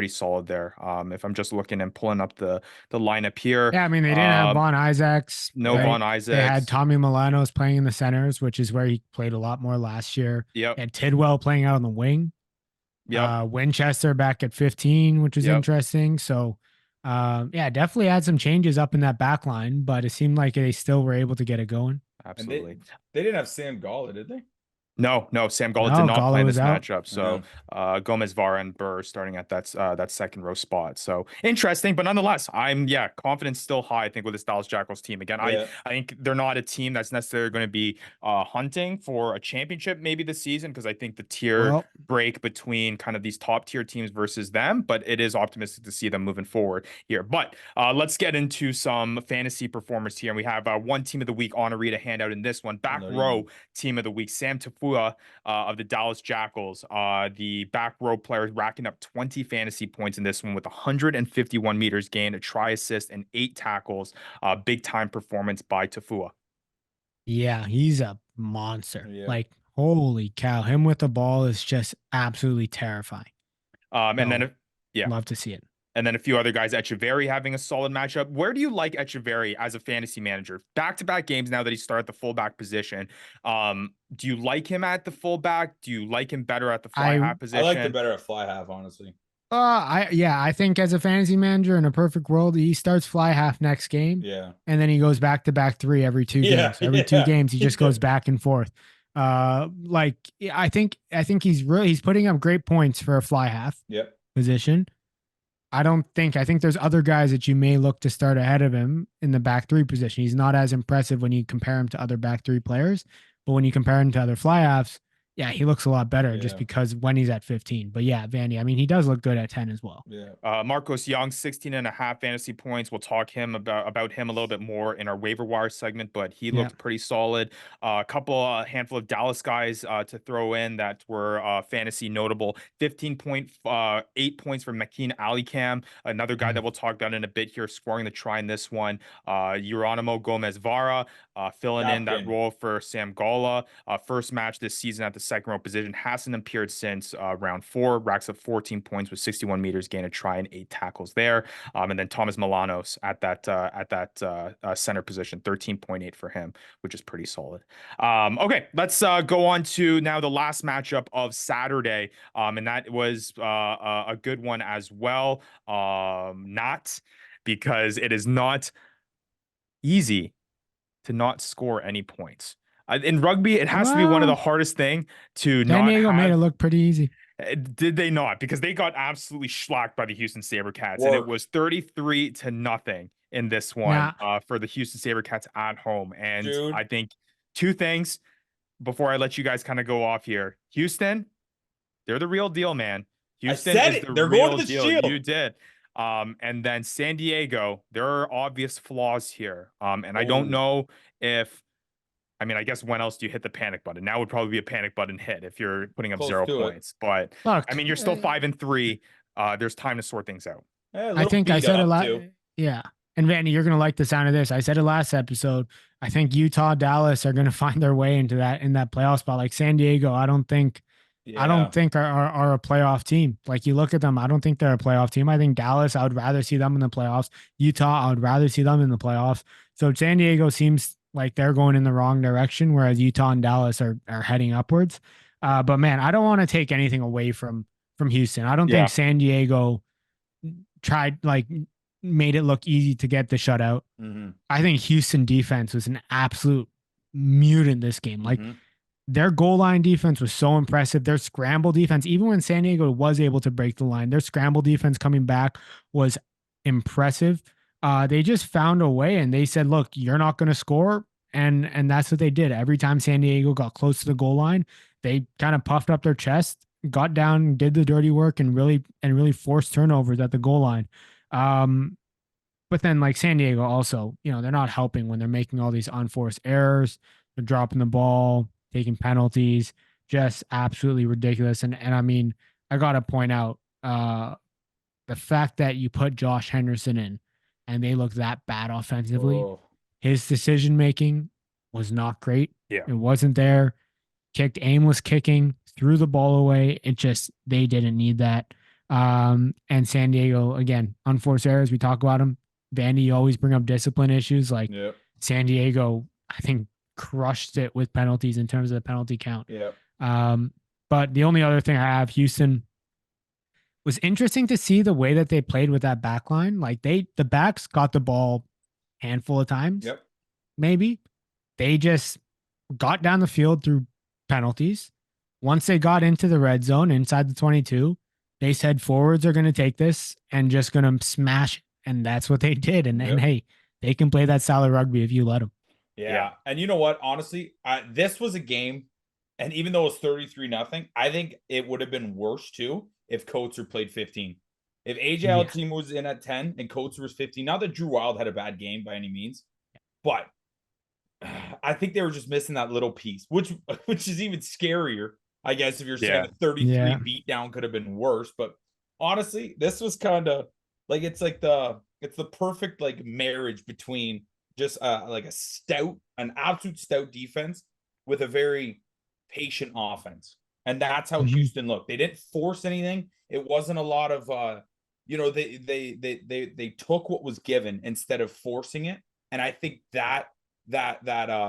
solid there. If I'm just looking and pulling up the lineup here, yeah, I mean they didn't have Von Isaacs. No right? Von Isaacs. They had Tommy Milano's playing in the centers, which is where he played a lot more last year. Yep. And Tidwell playing out on the wing. Yeah. Winchester back at 15, which is interesting. So. Yeah, definitely had some changes up in that back line, but it seemed like they still were able to get it going. Absolutely. They didn't have Sam Galla, did they? No, Sam Galla did not play in this matchup. So Gomez, Vara, and Burr starting at that second row spot. So interesting, but nonetheless, I'm confidence still high. I think with this Dallas Jackals team again, I think they're not a team that's necessarily going to be hunting for a championship maybe this season, because I think the tier break between kind of these top tier teams versus them, but it is optimistic to see them moving forward here. But let's get into some fantasy performers here, and we have one team of the week honoree to hand out in this one. Back row team of the week, Sam Tafua of the Dallas Jackals. The back row players racking up 20 fantasy points in this one with 151 meters gained, a try assist, and 8 tackles. Big time performance by Tafua. Yeah, he's a monster. Like, holy cow. Him with the ball is just absolutely terrifying. And then, love to see it. And then a few other guys, Echeverry having a solid matchup. Where do you like Echeverry as a fantasy manager? Back-to-back games now that he started at the fullback position. Do you like him at the fullback? Do you like him better at the fly half position? I like him better at fly half, honestly. I think as a fantasy manager in a perfect world, he starts fly half next game. Yeah. And then he goes back to back 3 every 2 games. Every 2 games, he just goes back and forth. I think he's putting up great points for a fly half position. I think there's other guys that you may look to start ahead of him in the back 3 position. He's not as impressive when you compare him to other back 3 players, but when you compare him to other fly halves, yeah, he looks a lot better just because when he's at 15. But yeah, Vandy, I mean, he does look good at 10 as well. Yeah. Marcos Young, 16.5 fantasy points. We'll talk about him a little bit more in our waiver wire segment, but he looked pretty solid. A handful of Dallas guys to throw in that were fantasy notable. 15.8 points from Makeen Alicam, another guy that we'll talk about in a bit here, scoring the try in this one. Geronimo Gomez Vara, filling in that Captain. role for Sam Gala. First match this season at the second row position. Hasn't appeared since round 4. Racks up 14 points with 61 meters, gain a try and 8 tackles there. And then Thomas Milanos at that center position, 13.8 for him, which is pretty solid. Okay, let's go on to now the last matchup of Saturday. And that was a good one as well. Not because it is not easy to not score any points. In rugby, it has to be one of the hardest thing to San not Diego have. made it look pretty easy. Did they not? Because they got absolutely schlacked by the Houston SaberCats, and it was 33-0 in this one for the Houston SaberCats at home. And Dude. I think two things before I let you guys kind of go off here. Houston, they're the real deal, man. Houston is the They're real going to the deal. Shield. You did. And then San Diego, there are obvious flaws here. And I don't know if, I mean, I guess when else do you hit the panic button? Now would probably be a panic button hit if you're putting up 0 points. But look, I mean, you're still 5-3. There's time to sort things out. I think I said a lot. Yeah. And Vanny, you're going to like the sound of this. I said it last episode. I think Utah, Dallas are going to find their way into that playoff spot. Like San Diego, I don't think are a playoff team. Like you look at them, I don't think they're a playoff team. I think Dallas, I would rather see them in the playoffs. Utah, I would rather see them in the playoffs. So San Diego seems like they're going in the wrong direction, whereas Utah and Dallas are heading upwards. But man, I don't want to take anything away from Houston. I don't think San Diego made it look easy to get the shutout. I think Houston defense was an absolute mutant this game. Like their goal line defense was so impressive. Their scramble defense, even when San Diego was able to break the line, their scramble defense coming back was impressive. They just found a way and they said, look, you're not going to score. And that's what they did. Every time San Diego got close to the goal line, they kind of puffed up their chest, got down, did the dirty work and really forced turnovers at the goal line. But then like San Diego also, they're not helping when they're making all these unforced errors. They're dropping the ball, taking penalties, just absolutely ridiculous. And I mean, I got to point out the fact that you put Josh Henderson in and they look that bad offensively. His decision-making was not great. Yeah. It wasn't there. Kicked aimless kicking, threw the ball away. They didn't need that. And San Diego, again, unforced errors. We talk about them. Vandy, you always bring up discipline issues. Like San Diego, I think, crushed it with penalties in terms of the penalty count. But the only other thing I have, Houston, was interesting to see the way that they played with that back line. Like the backs got the ball a handful of times. Maybe. They just got down the field through penalties. Once they got into the red zone inside the 22, they said forwards are going to take this and just going to smash it. And that's what they did. And hey, they can play that style of rugby if you let them. Yeah. And you know what? Honestly, this was a game, and even though it was 33-0, I think it would have been worse too if Coates played 15. If AJ team was in at 10 and Coates was 15, not that Drew Wild had a bad game by any means, but I think they were just missing that little piece, which is even scarier, I guess, if you're saying a 33 beatdown could have been worse. But honestly, this was kind of like it's the perfect like marriage between just like an absolute stout defense with a very patient offense. And that's how Houston looked. They didn't force anything. It wasn't a lot of they took what was given instead of forcing it. And I think that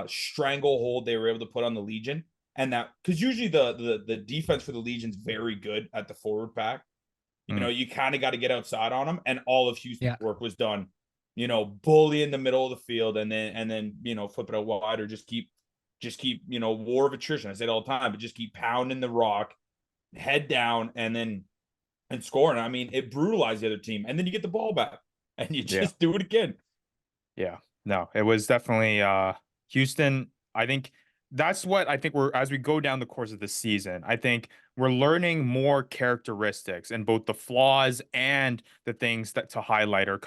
stranglehold they were able to put on the Legion, and that because usually the defense for the Legion's very good at the forward pack. You kind of got to get outside on them, and all of Houston's work was done. Bully in the middle of the field, and then flip it out wide, or just keep war of attrition. I say it all the time, but just keep pounding the rock, head down, and scoring. I mean, it brutalized the other team, and then you get the ball back, and you just do it again. Yeah, no, it was definitely Houston. I think that's what I think as we go down the course of the season, I think we're learning more characteristics, and both the flaws and the things that to highlight are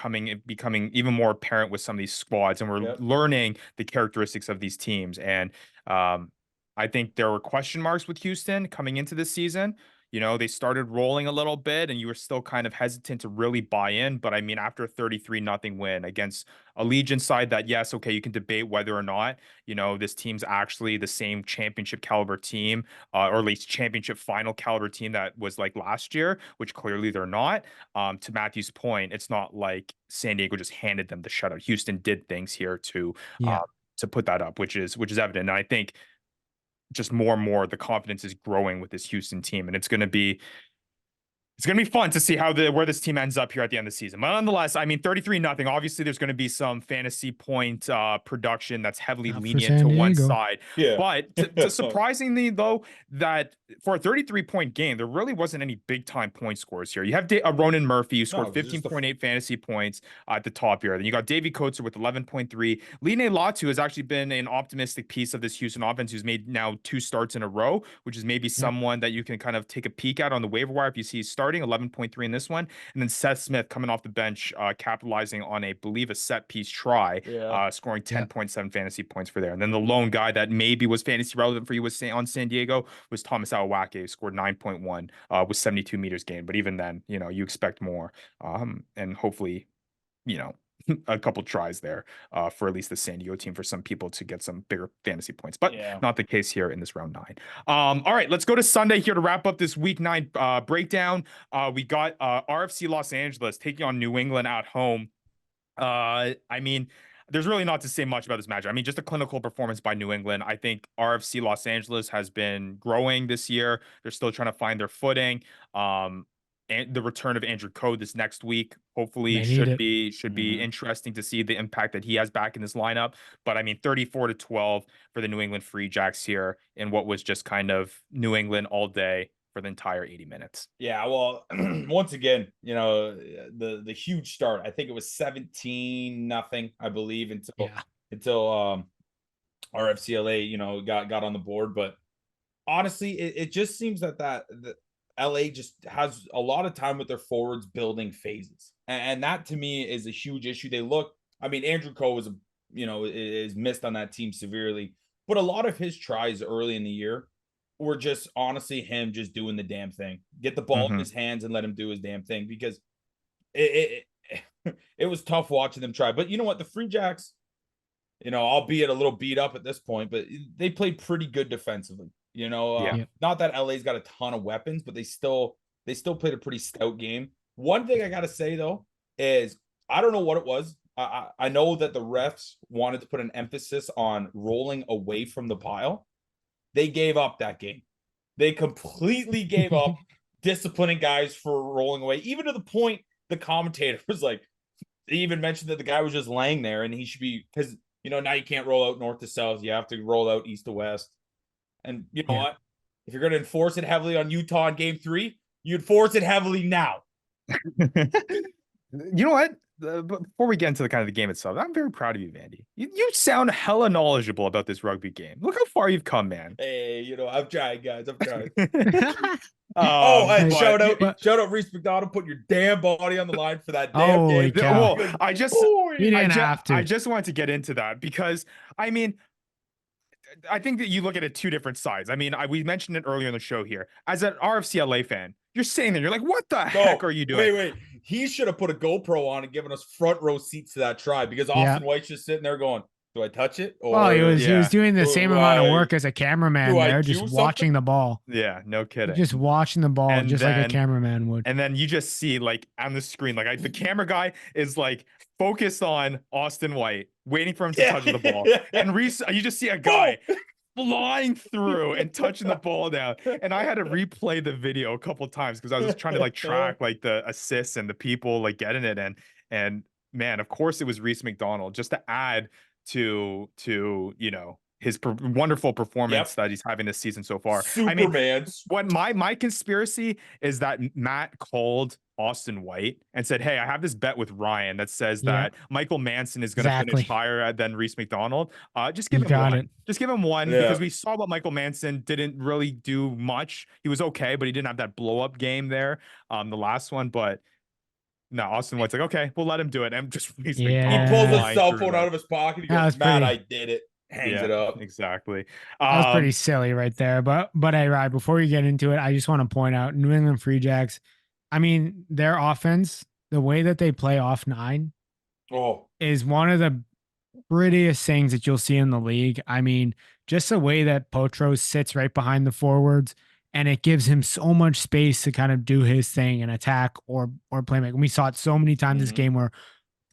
becoming even more apparent with some of these squads, and we're learning the characteristics of these teams. And I think there were question marks with Houston coming into this season. You know, they started rolling a little bit and you were still kind of hesitant to really buy in. But I mean, after a 33-0 win against a Legion side that, yes, okay, you can debate whether or not, you know, this team's actually the same championship caliber team, or at least championship final caliber team that was like last year, which clearly they're not. To Matthew's point, it's not like San Diego just handed them the shutout. Houston did things here to put that up, which is evident. And I think just more and more the confidence is growing with this Houston team, and it's going to be fun to see where this team ends up here at the end of the season. But nonetheless, I mean, 33-0. Obviously, there's going to be some fantasy point production that's heavily lenient to one side. Yeah. But surprisingly, though, that for a 33-point game, there really wasn't any big time point scores here. You have Ronan Murphy, who scored 15.8 fantasy points at the top here. Then you got Davy Coates with 11.3. Line Latu has actually been an optimistic piece of this Houston offense, who's made now 2 starts in a row, which is maybe someone that you can kind of take a peek at on the waiver wire if you see he's starting 11.3 in this one. And then Seth Smith coming off the bench, capitalizing on a set piece try, scoring 10.7 fantasy points for there. And then the lone guy that maybe was fantasy relevant for you on San Diego was Thomas Awake, who scored 9.1 with 72 meters gained. But even then, you know, you expect more, and hopefully, you know, a couple tries there for at least the San Diego team for some people to get some bigger fantasy points, but not the case here in this round 9. All right, let's go to Sunday here to wrap up this week 9 breakdown. We got RFC Los Angeles taking on New England at home. I mean, there's really not to say much about this match. I mean, just a clinical performance by New England. I think RFC Los Angeles has been growing this year. They're still trying to find their footing. And the return of Andrew Code this next week hopefully should be interesting to see the impact that he has back in this lineup. But I mean, 34-12 for the New England Free Jacks here in what was just kind of New England all day for the entire 80 minutes. Yeah, well, once again, you know, the huge start. I think it was 17-0, I believe, until RFCLA, you know, got on the board. But honestly, it just seems that LA just has a lot of time with their forwards building phases. And that to me is a huge issue. I mean, Andrew Coe is missed on that team severely, but a lot of his tries early in the year were just honestly him just doing the damn thing. Get the ball in his hands and let him do his damn thing, because it was tough watching them try. But you know what? The Free Jacks, you know, albeit a little beat up at this point, but they played pretty good defensively. You know, not that LA's got a ton of weapons, but they still played a pretty stout game. One thing I got to say, though, is I don't know what it was. I know that the refs wanted to put an emphasis on rolling away from the pile. They gave up that game. They completely gave up disciplining guys for rolling away, even to the point the commentator was like, they even mentioned that the guy was just laying there and he should be, because, you know, now you can't roll out north to south. You have to roll out east to west. And you know what? If you're going to enforce it heavily on Utah in game 3, you enforce it heavily now. You know what? Before we get into the kind of the game itself, I'm very proud of you, Vandy. You sound hella knowledgeable about this rugby game. Look how far you've come, man. Hey, you know, I'm trying, guys. I'm trying. And shout out Reese McDonald putting your damn body on the line for that damn game. Well, I just wanted to get into that because, I mean, I think that you look at it 2 different sides. I mean, we mentioned it earlier in the show here. As an RFCLA fan, you're saying that you're like, what the heck are you doing? Wait. He should have put a GoPro on and given us front row seats to that try, because Austin White's just sitting there going, do I touch it? Or, he was doing the same amount of work as a cameraman there, just watching the ball. Yeah, no kidding. Just watching the ball, and just like a cameraman would. And then you just see, like, on the screen, like the camera guy is like focused on Austin White, waiting for him to touch the ball. And Reese, you just see a guy flying through and touching the ball down. And I had to replay the video a couple times because I was trying to like track like the assists and the people like getting it. And man, of course it was Reese McDonald, just to add to you know, his wonderful performance that he's having this season so far. Superman. I mean, what my conspiracy is that Matt called Austin White and said, hey, I have this bet with Ryan that says that Michael Manson is going to finish higher than Reese McDonald. Just give him one. Just give him one, because we saw what Michael Manson didn't really do much. He was okay, but he didn't have that blow up game there, the last one. But no, Austin White's like, okay, we'll let him do it. And just he pulls his cell phone out of his pocket. He goes, Matt, I did it. hangs it up. Exactly. That was pretty silly right there. But hey, Ryan, before we get into it, I just want to point out New England Free Jacks. I mean, their offense, the way that they play off 9 is one of the prettiest things that you'll see in the league. I mean, just the way that Potro sits right behind the forwards, and it gives him so much space to kind of do his thing and attack or play make. And we saw it so many times this game where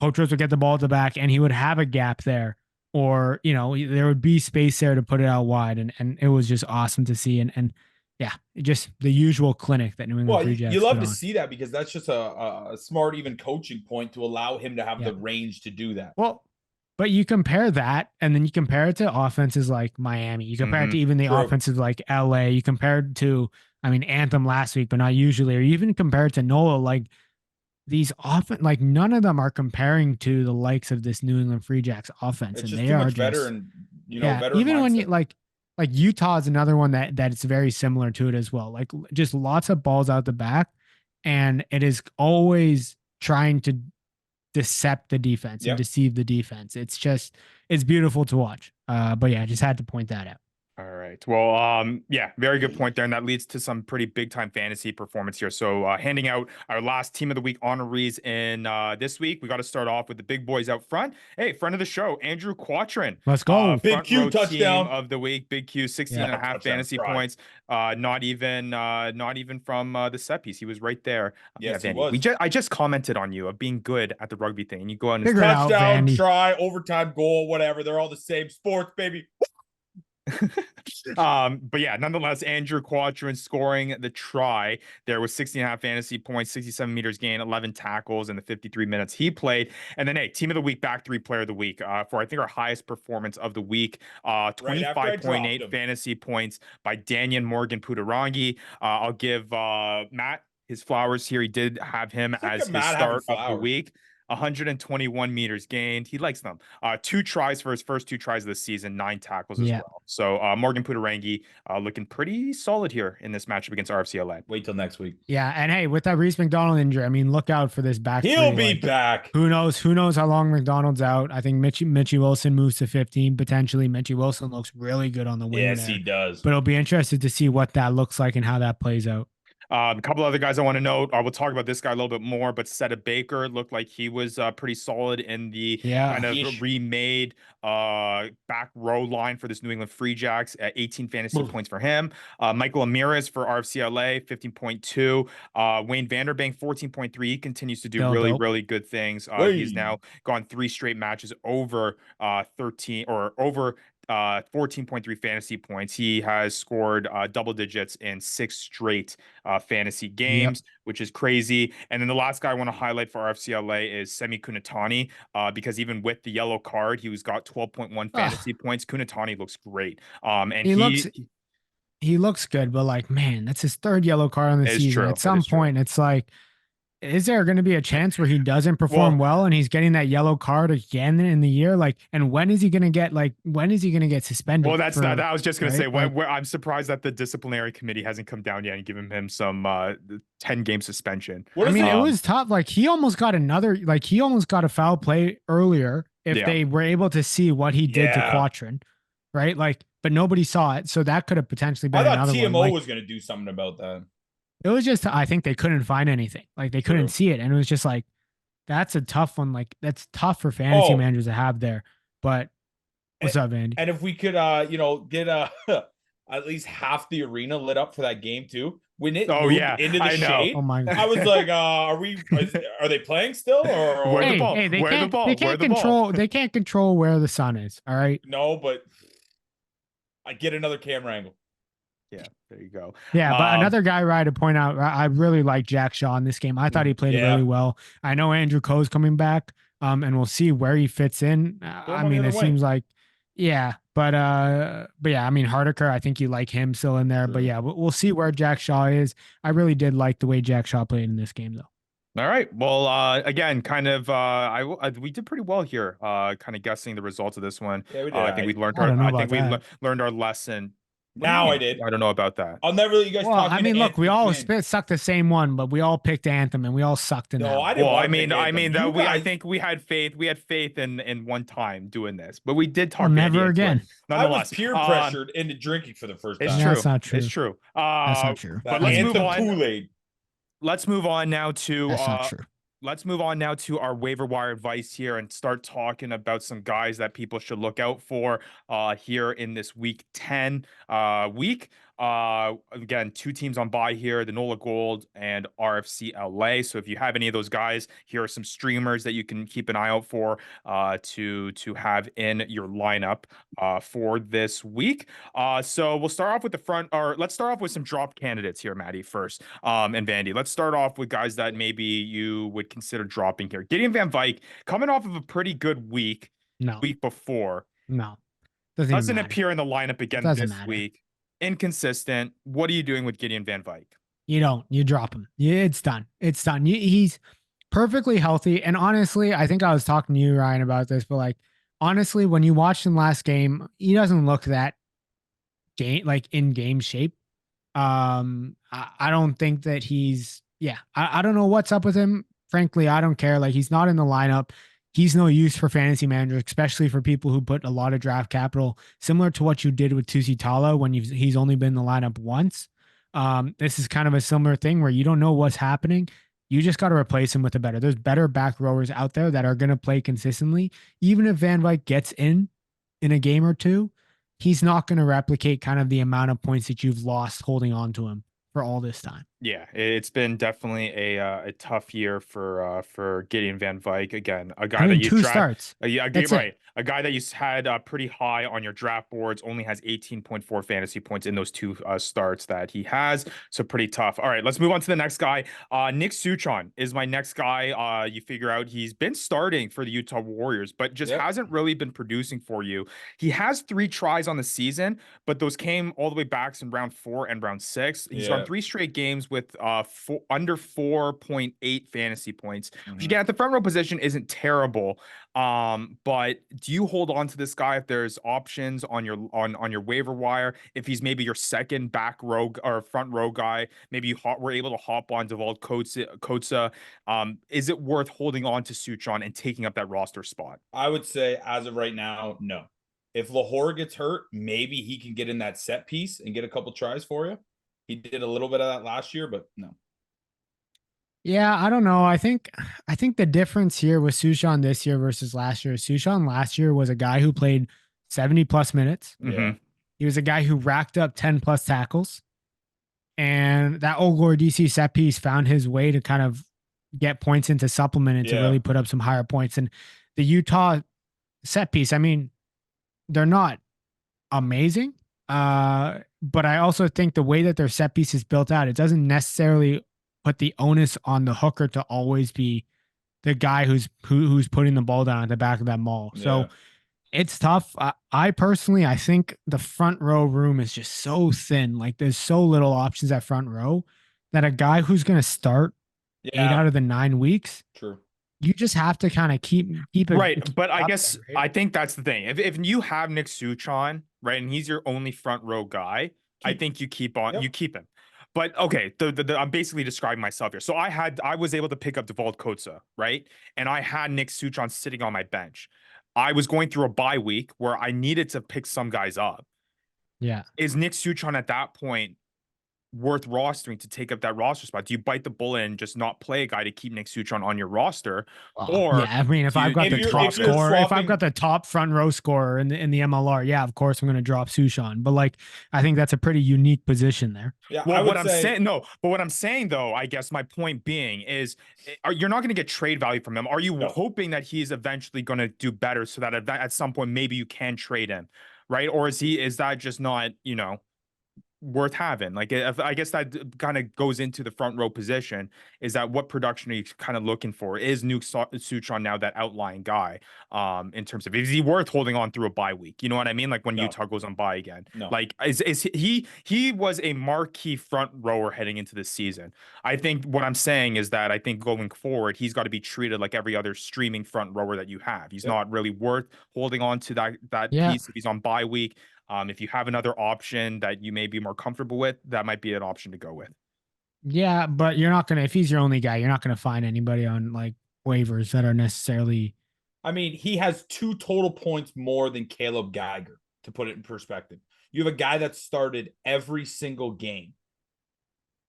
Potros would get the ball at the back and he would have a gap there, or there would be space there to put it out wide, and it was just awesome to see. And yeah, just the usual clinic that New England Free Jacks. You love to see that because that's just a smart, even coaching point to allow him to have the range to do that. Well, but you compare that, and then you compare it to offenses like Miami. You compare it to even the offenses like LA. You compare it to, Anthem last week, but not usually, or even compare it to NOLA. Like these like none of them are comparing to the likes of this New England Free Jacks offense, it's and just they are better, and better. Even mindset. when you like Utah is another one that it's very similar to it as well. Like just lots of balls out the back, and it is always trying to decept the defense and deceive the defense. It's beautiful to watch. But yeah, I just had to point that out. All right. Well, very good point there. And that leads to some pretty big time fantasy performance here. So handing out our last team of the week honorees in this week, we got to start off with the big boys out front. Hey, friend of the show, Andrew Quattrin. Let's go. Big Q touchdown of the week. Big Q, 16 and a half fantasy points. Not even from the set piece. He was right there. Yes, he was. I just commented on you of being good at the rugby thing, and you go on and touchdown, try, overtime goal, whatever. They're all the same sports, baby. But yeah, nonetheless, Andrew Quattrin scoring the try there was 16.5 fantasy points, 67 meters gain, 11 tackles in the 53 minutes he played. And then team of the week, back 3 player of the week for I think our highest performance of the week, 25.8 fantasy points by Daniel Morgan Pudarangi. I'll give Matt his flowers here. He did have him as his start of the week. 121 meters gained. He likes them. 2 tries for his first 2 tries of the season, 9 tackles as well. So Morgan Pudarangi looking pretty solid here in this matchup against RFCLA. Wait till next week. Yeah, and hey, with that Reese McDonald injury, look out for this back. He'll be back. Who knows how long McDonald's out? I think Mitchie Wilson moves to 15 potentially. Mitchie Wilson looks really good on the wing. Yes, he does. But it'll be interested to see what that looks like and how that plays out. A couple other guys I want to note. We'll talk about this guy a little bit more, but Seta Baker looked like he was pretty solid in the kind of remade back row line for this New England Free Jacks at 18 fantasy points for him. Michael Amirez for RFCLA, 15.2. Wayne Vanderbank, 14.3. He continues to do really good things. He's now gone 3 straight matches over 13 or over 14.3 fantasy points. He has scored double digits in 6 straight fantasy games, which is crazy. And then the last guy I want to highlight for RFCLA is Semi Kunatani, because even with the yellow card, he was got 12.1 fantasy points. Kunatani looks great. And he looks good, but like, man, that's his 3rd yellow card on the season. At some point, it's like, is there going to be a chance where he doesn't perform well and he's getting that yellow card again in the year? Like, and when is he going to get suspended? Well, that's that. I was just going to say, I'm surprised that the disciplinary committee hasn't come down yet and given him some 10-game suspension. It was tough. Like he almost got a foul play earlier if they were able to see what he did to Quattrin, right? Like, but nobody saw it. So that could have potentially been another one. I thought TMO was going to do something about that. It was just, I think they couldn't find anything. Like they couldn't see it. And it was just like, that's a tough one. Like that's tough for fantasy managers to have there. But what's up, Andy? And if we could, get at least half the arena lit up for that game too. When it moved into the shade, oh my God. I was like, are they playing still? Or where the ball? Where the ball? They can't control where the sun is. All right. No, but I get another camera angle. Yeah, there you go. Yeah, but another guy, right, to point out, I really like Jack Shaw in this game. I thought he played really well. I know Andrew Coe's coming back, and we'll see where he fits in. It seems like, but yeah, Hardiker, I think you like him still in there. Sure. But yeah, we'll see where Jack Shaw is. I really did like the way Jack Shaw played in this game, though. All right. Well, again, kind of, we did pretty well here, kind of guessing the results of this one. Yeah, we did. I think we learned learned our lesson. Now I did. I don't know about that. I'll never let you guys talk. I mean, look, we all win. sucked the same one, but we all picked Anthem and we all sucked in that. I didn't. Well, I mean that I think we had faith. We had faith in one time doing this, but we did talk. Never again. I was peer pressured into drinking for the first time. It's true. That's not true. It's true. That's not true. But let's move on. Kool-Aid. Let's move on now to. That's not true. Let's move on now to our waiver wire advice here and start talking about some guys that people should look out for here in this week 10 week. Again, 2 teams on bye here, the NOLA Gold and RFC LA. So if you have any of those guys, here are some streamers that you can keep an eye out for to have in your lineup for this week. So we'll start off with let's start off with some drop candidates here, Maddie, first. And Vandy. Let's start off with guys that maybe you would consider dropping here. Gideon Van Vyk, coming off of a pretty good week before. No. Doesn't appear in the lineup again this week. Inconsistent. What are you doing with Gideon Van Vyk? You drop him. It's done. It's done. He's perfectly healthy. And honestly, I think I was talking to you, Ryan, about this, but like, honestly, when you watched him last game, he doesn't look that in game shape. I don't think that I don't know what's up with him. Frankly, I don't care. Like, he's not in the lineup. He's no use for fantasy managers, especially for people who put a lot of draft capital, similar to what you did with Tusitala when he's only been in the lineup once. This is kind of a similar thing where you don't know what's happening. You just got to replace him with there's better back rowers out there that are going to play consistently. Even if Van Vyk gets in a game or two, he's not going to replicate kind of the amount of points that you've lost holding on to him for all this time. Yeah, it's been definitely a tough year for Gideon Van Vyk. Again, a guy that you 2 starts. Right. A guy that you had pretty high on your draft boards, only has 18.4 fantasy points in those 2 starts that he has. So pretty tough. All right, let's move on to the next guy. Nick Suchon is my next guy. You figure out he's been starting for the Utah Warriors, but just hasn't really been producing for you. He has 3 tries on the season, but those came all the way back in round 4 and round 6. He's gone 3 straight games with under 4.8 fantasy points, which again at the front row position isn't terrible. But do you hold on to this guy if there's options on your waiver wire? If he's maybe your second back row or front row guy, maybe you were able to hop on Devalt Kotsa. Is it worth holding on to Suchon and taking up that roster spot? I would say as of right now, no. If Lahore gets hurt, maybe he can get in that set piece and get a couple tries for you. He did a little bit of that last year, but no. Yeah, I don't know. I think the difference here with Suchon this year versus last year. Suchon last year was a guy who played 70 plus minutes. Mm-hmm. He was a guy who racked up 10 plus tackles. And that Old Glory DC set piece found his way to kind of get points into supplement and to really put up some higher points. And the Utah set piece, I mean, they're not amazing. But I also think the way that their set piece is built out, it doesn't necessarily put the onus on the hooker to always be the guy who's putting the ball down at the back of that maul. Yeah. So it's tough. I personally, I think the front row room is just so thin. Like there's so little options at front row that a guy who's going to start 8 out of the 9 weeks. True. You just have to kind of keep it right. But I guess there, right? I think that's the thing. If you have Nick Suchon, right, and he's your only front row guy, I think you keep him. But okay, I'm basically describing myself here. So I was able to pick up Devalt Kotsa, right? And I had Nick Suchon sitting on my bench. I was going through a bye week where I needed to pick some guys up. Yeah. Is Nick Suchon at that point worth rostering to take up that roster spot? Do you bite the bullet and just not play a guy to keep Nick Suchon on your roster? Or yeah, I mean, if I've got the top scorer, if I've got the top front row scorer in the MLR, yeah, of course I'm going to drop Suchon. But like, I think that's a pretty unique position there. Yeah. Well, what I'm saying though, I guess my point being is, you're not going to get trade value from him. Are you hoping that he's eventually going to do better so that at some point maybe you can trade him, right? Or is that just not, worth having? Like, I guess that kind of goes into the front row position, is that what production are you kind of looking for? Is Nuke Suchon now that outlying guy in terms of, is he worth holding on through a bye week? You know what I mean? Like when Utah goes on bye again, like is he was a marquee front rower heading into this season. I think what I'm saying is that I think going forward, he's got to be treated like every other streaming front rower that you have. He's not really worth holding on to that piece if he's on bye week. If you have another option that you may be more comfortable with, that might be an option to go with. Yeah, but you're not gonna, if he's your only guy, you're not gonna find anybody on like waivers that are necessarily. I mean, he has 2 total points more than Caleb Geiger, to put it in perspective. You have a guy that started every single game,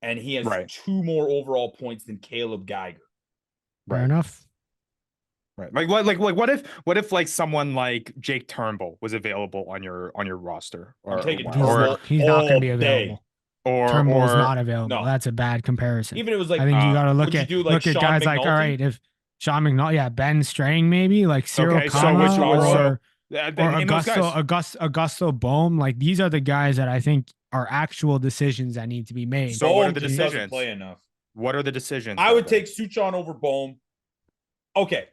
and he has 2 more overall points than Caleb Geiger. Fair enough. Right. What if like someone like Jake Turnbull was available on your roster? I'm taking Turnbull. He's not going to be available. Turnbull's not available. No. That's a bad comparison. Even it was like, I think you got to look at Sean guys McNulty? like, all right, if Sean McNulty, Ben Strang maybe, like Cyril Kama or Augusto Bohm, like these are the guys that I think are actual decisions that need to be made. So what are the decisions? Play enough. What are the decisions? I would take Suchon over Bohm. Okay.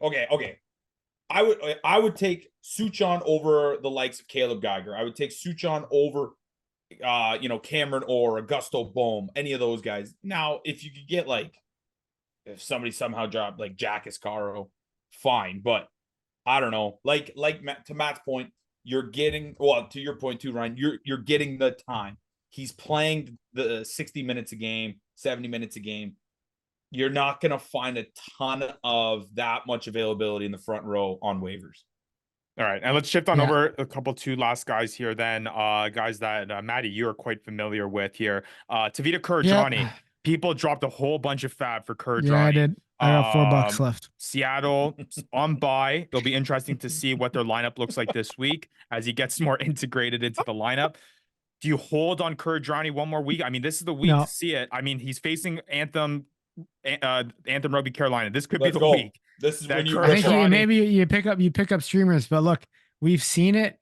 I would take Suchon over the likes of Caleb Geiger. I would take Suchon over Cameron or Augusto Bohm, any of those guys. Now, if you could get if somebody somehow dropped like Jack Iscaro, fine. But I don't know. Like to Matt's point, you're getting, well, to your point too, Ryan, you're getting the time. He's playing the 60 minutes a game, 70 minutes a game. You're not going to find a ton of that much availability in the front row on waivers. All right, and let's shift on over a couple two last guys here then. Guys that, Maddie, you are quite familiar with here. Tavita Kurjani. Yep. People dropped a whole bunch of fab for Kurjani. Yeah, I did. I got $4 left. Seattle on bye. It'll be interesting to see what their lineup looks like this week as he gets more integrated into the lineup. Do you hold on Kurjani one more week? I mean, this is the week to see it. I mean, he's facing Anthem Rugby Carolina. This could be the week. This is when you. I think maybe you pick up streamers, but look, we've seen it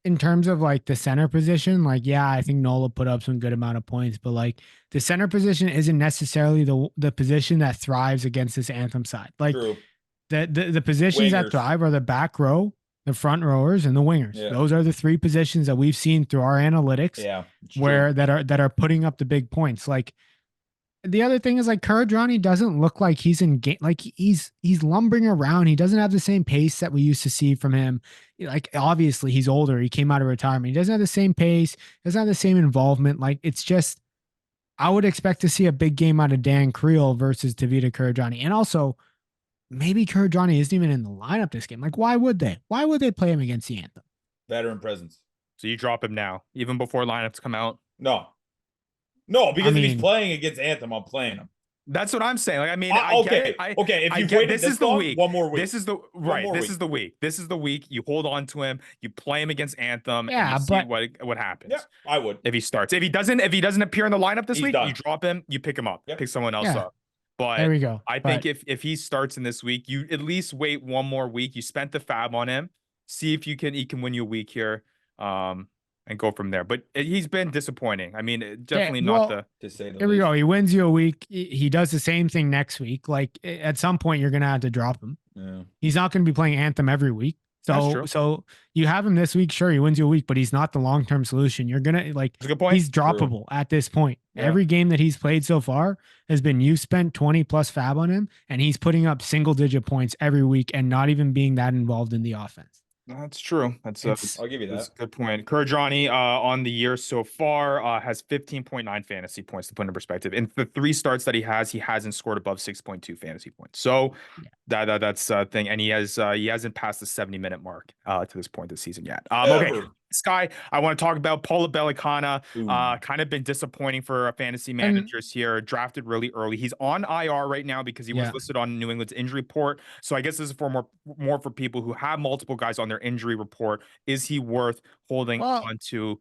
in terms of like the center position. Like, yeah, I think NOLA put up some good amount of points, but like the center position isn't necessarily the position that thrives against this Anthem side. Like the positions that thrive are the back row, the front rowers, and the wingers. Yeah. Those are the 3 positions that we've seen through our analytics. Yeah, where that are putting up the big points. Like the other thing is like Kurjani doesn't look like he's in game. Like he's lumbering around. He doesn't have the same pace that we used to see from him. Like obviously he's older. He came out of retirement. He doesn't have the same pace. Doesn't have the same involvement. Like it's just, I would expect to see a big game out of Dan Creel versus Tavita Kurjani. And also maybe Kurjani isn't even in the lineup this game. Like why would they? Why would they play him against the Anthem? Veteran presence. So you drop him now, even before lineups come out? No, because if he's playing against Anthem, I'm playing him. That's what I'm saying. Like, I mean, okay. If you wait, this is the week. One more week. This is the This is the week. This is the week. You hold on to him. You play him against Anthem. Yeah, and you see what happens. Yeah, I would. If he starts. If he doesn't appear in the lineup this week, you drop him. You pick him up. Yep. Pick someone else up. But there we go. I think if he starts in this week, you at least wait one more week. You spent the fab on him. See if he can win you a week here. And go from there. But he's been disappointing. I mean, definitely not to say the Here we go. He wins you a week. He does the same thing next week. Like at some point, you're going to have to drop him. Yeah. He's not going to be playing Anthem every week. So you have him this week. Sure, he wins you a week, but he's not the long-term solution. You're going to like, he's droppable at this point. Yeah. Every game that he's played so far has been, you spent 20 plus fab on him and he's putting up single-digit points every week and not even being that involved in the offense. That's true. I'll give you that. That's a good point. Kurjani on the year so far has 15.9 fantasy points to put in perspective. In the 3 starts that he hasn't scored above 6.2 fantasy points. So that's a thing. And he hasn't passed the 70-minute mark to this point this season yet. Okay. This guy I want to talk about, Paula Bellicana, kind of been disappointing for fantasy managers here. Drafted really early. He's on IR right now because he was listed on New England's injury report. So I guess this is for more for people who have multiple guys on their injury report. Is he worth holding onto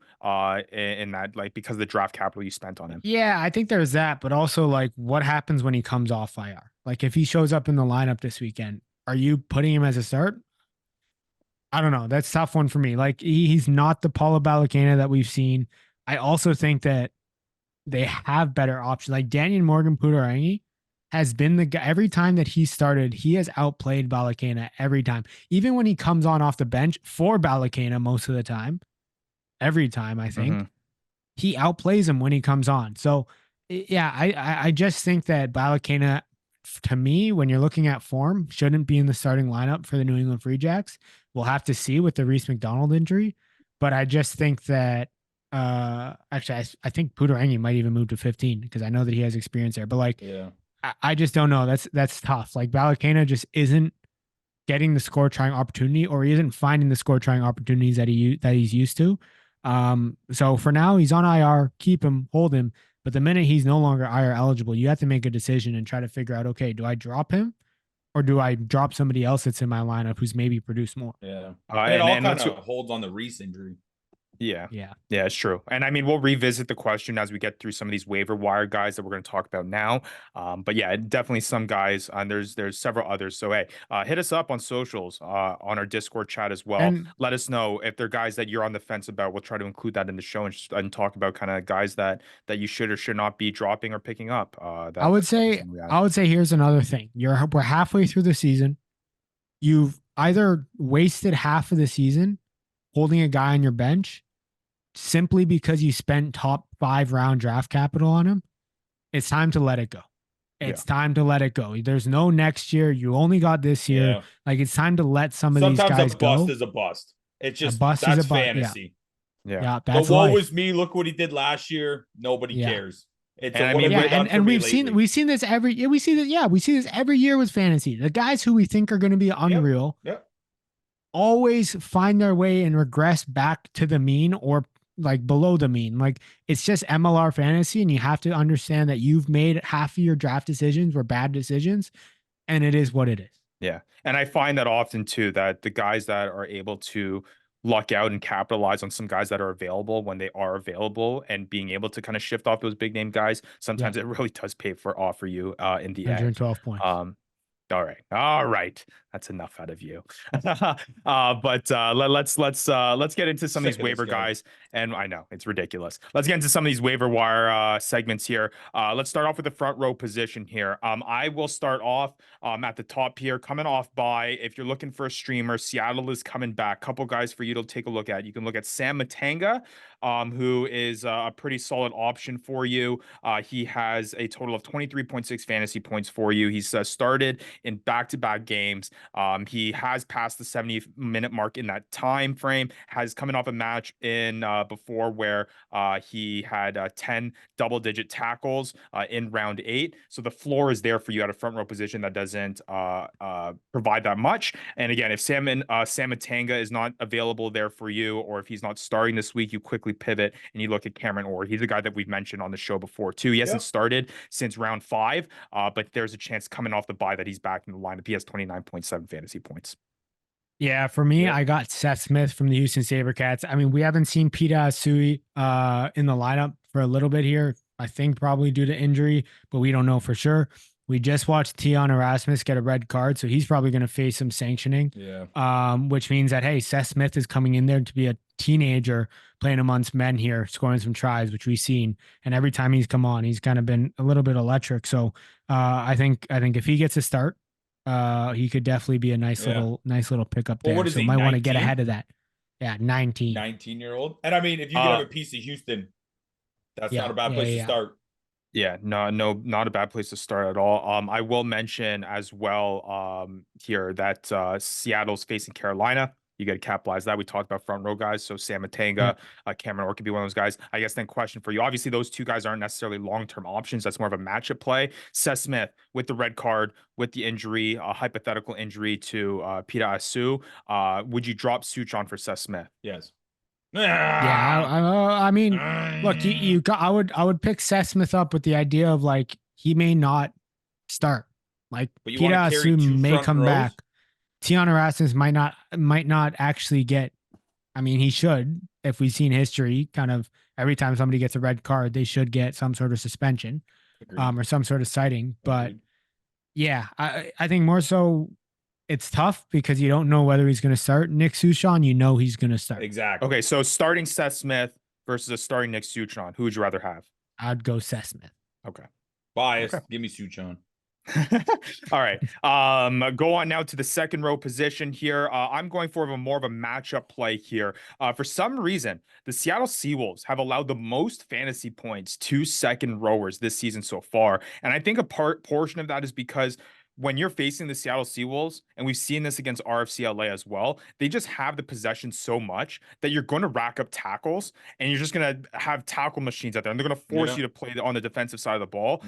in that, like, because of the draft capital you spent on him? Yeah, I think there's that, but also like what happens when he comes off IR? Like if he shows up in the lineup this weekend, are you putting him as a start? I don't know. That's a tough one for me. Like he's not the Paula Balacana that we've seen. I also think that they have better options. Like Daniel Morgan Pudarangi has been the guy. Every time that he started, he has outplayed Balacana every time. Even when he comes on off the bench for Balacana most of the time, every time I think he outplays him when he comes on. So yeah, I just think that Balacana, to me, when you're looking at form, shouldn't be in the starting lineup for the New England Free Jacks. We'll have to see with the Reese McDonald injury, But I just think that actually I think Pudarangi might even move to 15 because I know that he has experience there. But like I just don't know. That's tough. Like Balakena just isn't getting the score trying opportunity, or he isn't finding the score trying opportunities that he's used to. So for now he's on IR, keep him, hold him. But the minute he's no longer IR eligible, you have to make a decision and try to figure out, okay, do I drop him or do I drop somebody else that's in my lineup who's maybe produced more? Yeah. It all kind of holds on the Reese injury. Yeah, it's true. And I mean, we'll revisit the question as we get through some of these waiver wire guys that we're going to talk about now. But yeah, definitely some guys. And there's several others. So hey, hit us up on socials, on our Discord chat as well. And let us know if they're guys that you're on the fence about. We'll try to include that in the show and talk about kind of guys that you should or should not be dropping or picking up. I would say here's another thing. We're halfway through the season. You've either wasted half of the season holding a guy on your bench simply because you spent top 5 round draft capital on him. It's time to let it go. It's time to let it go. There's no next year. You only got this year. Yeah. Like it's time to let sometimes these guys go. Sometimes a bust is a bust. It's just that's fantasy. Yeah. That's woe is me. Look what he did last year. Nobody cares. It's we've seen this every year. We see this every year with fantasy. The guys who we think are going to be unreal always find their way and regress back to the mean or like below the mean. Like it's just MLR fantasy, and you have to understand that you've made half of your draft decisions were bad decisions, and it is what it is. Yeah. And I find that often too, that the guys that are able to luck out and capitalize on some guys that are available when they are available and being able to kind of shift off those big name guys, sometimes it really does pay for you in the end. 112 points. All right. That's enough out of you. But let's get into some of these waiver guys. And I know it's ridiculous. Let's get into some of these waiver wire segments here. Let's start off with the front row position here. I will start off at the top here, coming off by. If you're looking for a streamer, Seattle is coming back. Couple guys for you to take a look at. You can look at Sam Matanga, who is a pretty solid option for you. He has a total of 23.6 fantasy points for you. He's started in back-to-back games. He has passed the 70-minute mark in that time frame, has coming off a match in before where he had 10 double-digit tackles in round 8. So the floor is there for you at a front row position that doesn't provide that much. And again, if Sam Matanga is not available there for you, or if he's not starting this week, you quickly pivot and you look at Cameron Orr. He's a guy that we've mentioned on the show before too. He hasn't started since round 5, but there's a chance coming off the bye that he's back in the lineup. He has 29.7 fantasy points. Yeah, for me, I got Seth Smith from the Houston SaberCats. I mean, we haven't seen Pita Asui in the lineup for a little bit here. I think probably due to injury, but we don't know for sure. We just watched Tion Erasmus get a red card, so he's probably going to face some sanctioning. Which means that, hey, Seth Smith is coming in there to be a teenager playing amongst men here, scoring some tries, which we've seen. And every time he's come on, he's kind of been a little bit electric. So I think if he gets a start, he could definitely be a nice little pickup there. What is so he, might want to 19? get ahead of that. Yeah, 19. 19-year-old. And I mean, if you could have a piece of Houston, that's not a bad place to start. Yeah, no, not a bad place to start at all. I will mention as well here that Seattle's facing Carolina. You got to capitalize that. We talked about front row guys. So Sam Matanga, Cameron Orr could be one of those guys. I guess then question for you. Obviously, those two guys aren't necessarily long-term options. That's more of a matchup play. Seth Smith with the red card, with the injury, a hypothetical injury to Pita Asu. Would you drop Suchon for Seth Smith? Yes. I mean, look, you got. I would pick Seth Smith up with the idea of like he may not start. Like Pita Asu may come back. Tion Erasmus might not actually get. I mean, he should. If we've seen history, kind of every time somebody gets a red card, they should get some sort of suspension, or some sort of citing. But I think more so. It's tough because you don't know whether he's going to start. Nick Suchon, you know he's going to start. Exactly. Okay, so starting Seth Smith versus a starting Nick Suchon, who would you rather have? I'd go Seth Smith. Okay. Bias. Okay. Give me Suchon. All right. Go on now to the second row position here. I'm going for more of a matchup play here. For some reason, the Seattle Seawolves have allowed the most fantasy points to second rowers this season so far. And I think a portion of that is because when you're facing the Seattle Seawolves, and we've seen this against RFCLA as well, they just have the possession so much that you're going to rack up tackles, and you're just going to have tackle machines out there, and they're going to force you to play on the defensive side of the ball.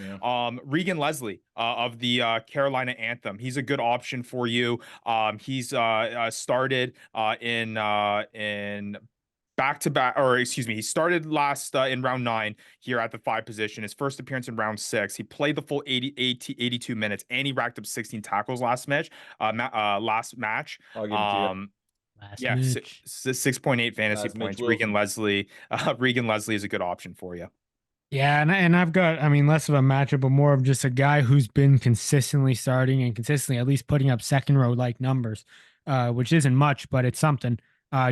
Regan Leslie of the Carolina Anthem, he's a good option for you. He's started in back-to-back, or excuse me, he started last in round 9 here at the 5 position. His first appearance in round 6. He played the full 82 minutes, and he racked up 16 tackles last match. Last match. I'll give it to you. Yeah, 6.8 fantasy points. Regan Leslie is a good option for you. Yeah, and I've got, I mean, less of a matchup, but more of just a guy who's been consistently starting and consistently at least putting up second row like numbers, which isn't much, but it's something.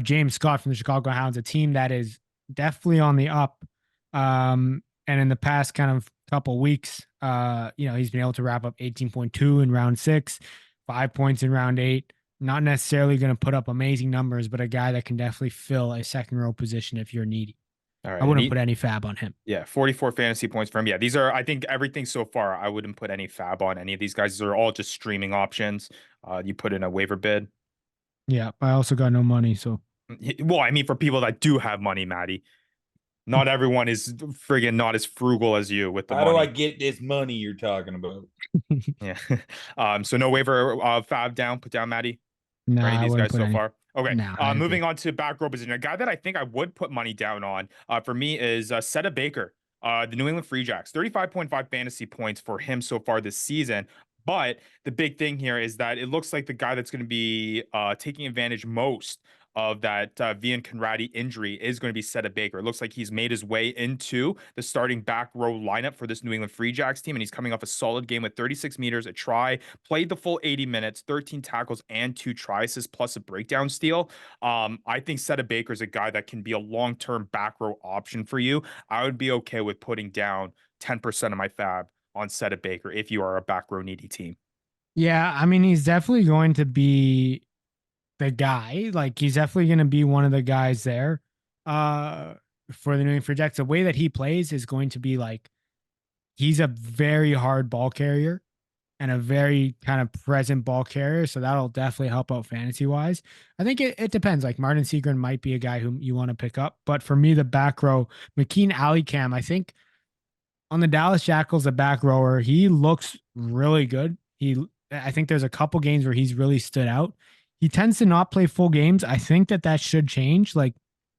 James Scott from the Chicago Hounds, a team that is definitely on the up. And in the past kind of couple weeks, he's been able to wrap up 18.2 in round 6, 5 points in round 8. Not necessarily going to put up amazing numbers, but a guy that can definitely fill a second row position if you're needy. All right, I wouldn't put any fab on him. Yeah, 44 fantasy points for him. Yeah, these are, I think, everything so far. I wouldn't put any fab on any of these guys. These are all just streaming options. You put in a waiver bid. Yeah, I also got no money, so. Well, I mean, for people that do have money, Maddie, not everyone is friggin' not as frugal as you with the money. How do I get this money you're talking about? Yeah. So no waiver fab down, put down, Maddie? No, for any of these guys so far? Okay. Nah, moving on to back row position. A guy that I think I would put money down on for me is Seta Baker, the New England Free Jacks. 35.5 fantasy points for him so far this season. But the big thing here is that it looks like the guy that's going to be taking advantage most of that Vian Conradi injury is going to be Seta Baker. It looks like he's made his way into the starting back row lineup for this New England Free Jacks team, and he's coming off a solid game with 36 meters, a try, played the full 80 minutes, 13 tackles, and 2 try assists, plus a breakdown steal. I think Seta Baker is a guy that can be a long-term back row option for you. I would be okay with putting down 10% of my fab on Seta Baker if you are a back row needy team. Yeah, I mean, he's definitely going to be the guy. Like, he's definitely going to be one of the guys there for the New England Free Jacks. The way that he plays is going to be like, he's a very hard ball carrier and a very kind of present ball carrier. So that'll definitely help out fantasy wise. I think it depends. Like, Martin Segrin might be a guy whom you want to pick up. But for me, the back row, McKeen Alicam, I think on the Dallas Jackals, the back rower, he looks really good. I think there's a couple games where he's really stood out. He tends to not play full games. I think that should change. Like,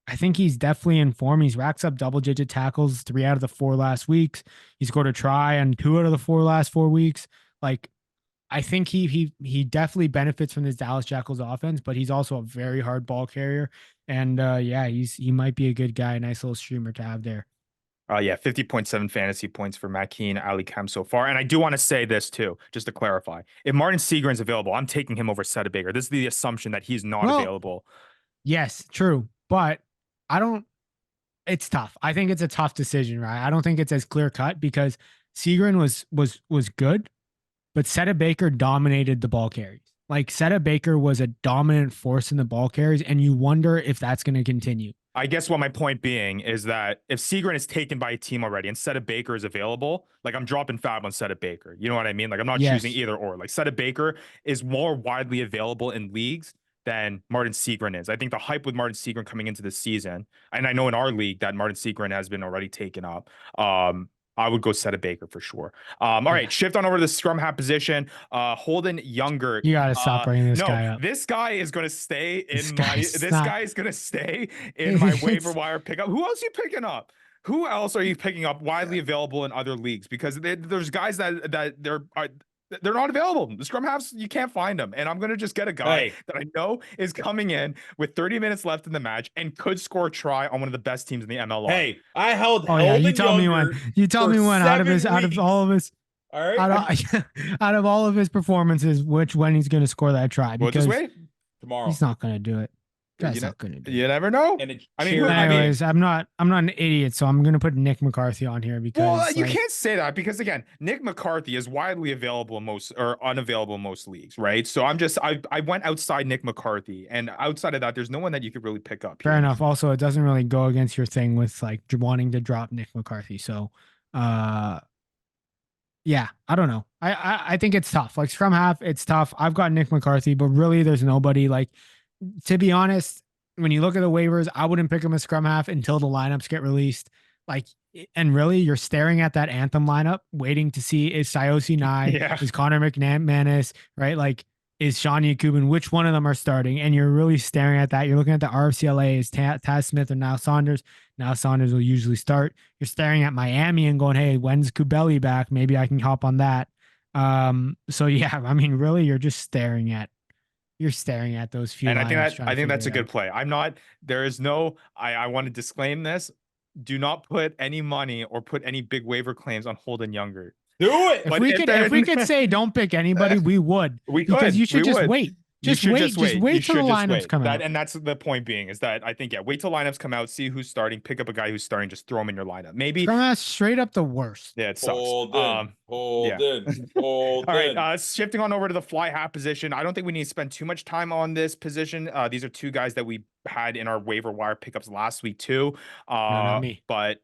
I think he's definitely in form. He's racks up double-digit tackles 3 out of the 4 last weeks. He scored a try on 2 out of the 4 last 4 weeks. Like, I think he definitely benefits from this Dallas Jackals offense, but he's also a very hard ball carrier. And he might be a good guy, nice little streamer to have there. 50.7 fantasy points for Makeen Alicam so far. And I do want to say this too, just to clarify. If Martin Segrin's available, I'm taking him over Seta Baker. This is the assumption that he's not available. Yes, true. But it's tough. I think it's a tough decision, right? I don't think it's as clear cut because Segrin was good, but Seta Baker dominated the ball carries. Like, Seta Baker was a dominant force in the ball carries, and you wonder if that's going to continue. I guess what my point being is that if Segrin is taken by a team already and Seta Baker is available, like, I'm dropping fab on Seta Baker. You know what I mean? Like, I'm not choosing either or. Like, Seta Baker is more widely available in leagues than Martin Segrin is. I think the hype with Martin Segrin coming into the season, and I know in our league that Martin Segrin has been already taken up. I would go Seta Baker for sure. All right, shift on over to the scrum half position. Holden Younger. You gotta stop bringing this guy up. This guy is gonna stay in guy is gonna stay in my waiver wire pickup. Who else are you picking up? Who else are you picking up widely available in other leagues? Because there's guys that they're not available. The scrum halves, you can't find them. And I'm going to just get a guy that I know is coming in with 30 minutes left in the match and could score a try on one of the best teams in the MLR. Hey, I held you tell me when. You tell me when out of all of his all right. Out of all of his performances, when he's going to score that try. Because just wait. Tomorrow. He's not going to do it. Guy's not going to do it. You never know. And anyways, I'm not an idiot, so I'm going to put Nick McCarthy on here because you can't say that because again, Nick McCarthy is widely available in most or unavailable in most leagues, right? So I went outside Nick McCarthy, and outside of that, there's no one that you could really pick up. Fair enough. Also, it doesn't really go against your thing with like wanting to drop Nick McCarthy. So, Yeah, I don't know. I think it's tough. Like scrum half, it's tough. I've got Nick McCarthy, but really there's nobody. Like, to be honest, when you look at the waivers, I wouldn't pick him as scrum half until the lineups get released. Like, and really you're staring at that Anthem lineup, waiting to see is Sayosi Nye, Yeah. is Connor McManus, right? Like, is Sean Yakubin, which one of them are starting? And you're really staring at that. You're looking at the RFCLA, is Taz Smith or Now Saunders. Now Saunders will usually start. You're staring at Miami and going, hey, when's Kubeli back? Maybe I can hop on that. So yeah, I mean, really, you're staring at those few. And lineups I think trying to that's a figure it good out. play. I'm not, there is no, I want to disclaim this. Do not put any money or put any big waiver claims on Holden Younger. Do it. If But we could say don't pick anybody, we would. We because could. you should We just would. wait. You Just should wait. just Just wait. wait You till the should just lineups wait. come out. And that's the point being is that I think, yeah, wait till lineups come out, see who's starting, pick up a guy who's starting, just throw him in your lineup. Maybe. Scrum half straight up the worst. Yeah, it sucks. Hold in. All right, shifting on over to the fly half position. I don't think we need to spend too much time on this position. These are two guys that we had in our waiver wire pickups last week too. No, not me. But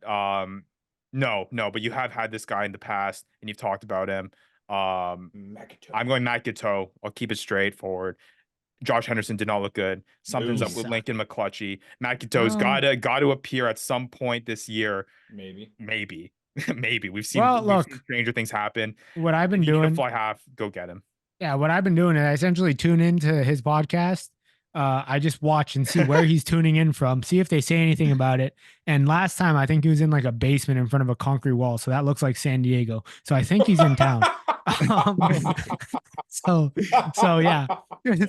no, but you have had this guy in the past and you've talked about him. I'm going Matt Gateau. I'll keep it straightforward. Josh Henderson did not look good. Something's up with Lincoln McClutchy. Matt Gateau's got to appear at some point this year. Maybe. We've seen stranger things happen. What I've been doing, fly half, go get him. Yeah, what I've been doing is I essentially tune into his podcast. I just watch and see where he's tuning in from, see if they say anything about it. And last time, I think he was in like a basement in front of a concrete wall. So that looks like San Diego. So I think he's in town. So yeah.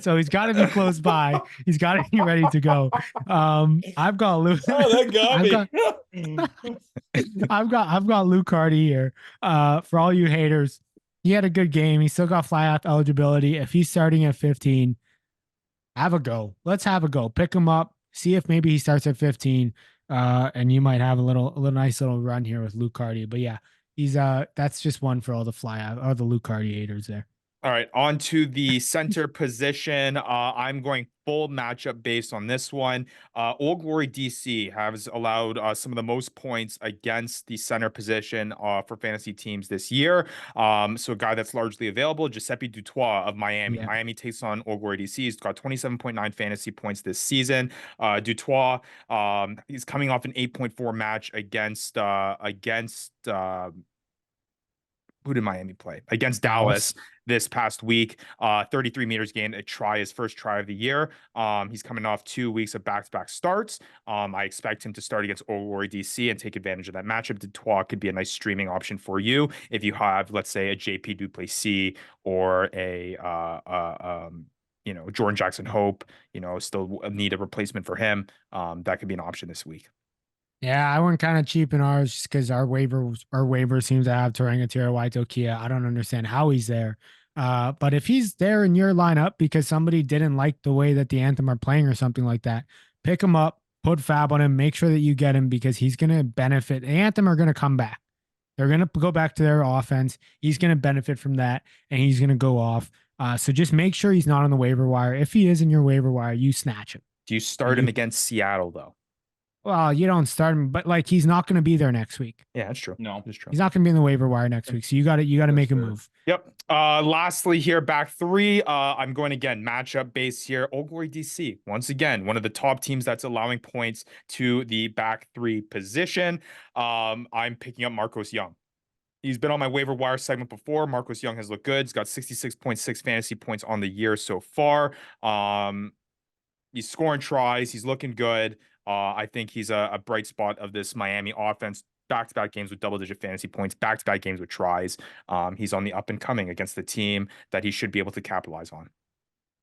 So he's got to be close by. He's got to be ready to go. I've got Luke. Oh, that got me. I've got Luke Hardy here. For all you haters, he had a good game. He still got fly half eligibility. If he's starting at 15, have a go. Let's have a go. Pick him up. See if maybe he starts at 15. And you might have a little nice little run here with Luke Hardy. But yeah, he's that's just one for all the fly out or the Luke Hardy haters there. All right, on to the center position. I'm going full matchup based on this one. Old Glory DC has allowed some of the most points against the center position for fantasy teams this year. So a guy that's largely available, Giuseppe Dutois of Miami. Yeah. Miami takes on Old Glory DC. He's got 27.9 fantasy points this season. Dutois, he's coming off an 8.4 match against who did Miami play? Against Dallas this past week. 33 meters gained, a try, his first try of the year. He's coming off 2 weeks of back-to-back starts. I expect him to start against Old Glory DC and take advantage of that matchup. Dutois could be a nice streaming option for you if you have, let's say, a JP Duplessis or a Jordan Jackson Hope, still need a replacement for him. That could be an option this week. Yeah, I went kind of cheap in ours just because our waiver seems to have Tarangatira Waito Kia. I don't understand how he's there. But if he's there in your lineup because somebody didn't like the way that the Anthem are playing or something like that, pick him up, put fab on him, make sure that you get him because he's going to benefit. The Anthem are going to come back. They're going to go back to their offense. He's going to benefit from that, and he's going to go off. So just make sure he's not on the waiver wire. If he is in your waiver wire, you snatch him. Do you start him against Seattle, though? Well, you don't start him, but like he's not going to be there next week. Yeah, that's true. No, that's true. He's not going to be in the waiver wire next week. So you got to make a move. Yep. Lastly here, back three. I'm going again, matchup base here. Old Glory DC, once again, one of the top teams that's allowing points to the back three position. I'm picking up Marcos Young. He's been on my waiver wire segment before. Marcos Young has looked good. He's got 66.6 fantasy points on the year so far. He's scoring tries. He's looking good. I think he's a bright spot of this Miami offense. Back-to-back games with double-digit fantasy points, back-to-back games with tries. He's on the up and coming against the team that he should be able to capitalize on.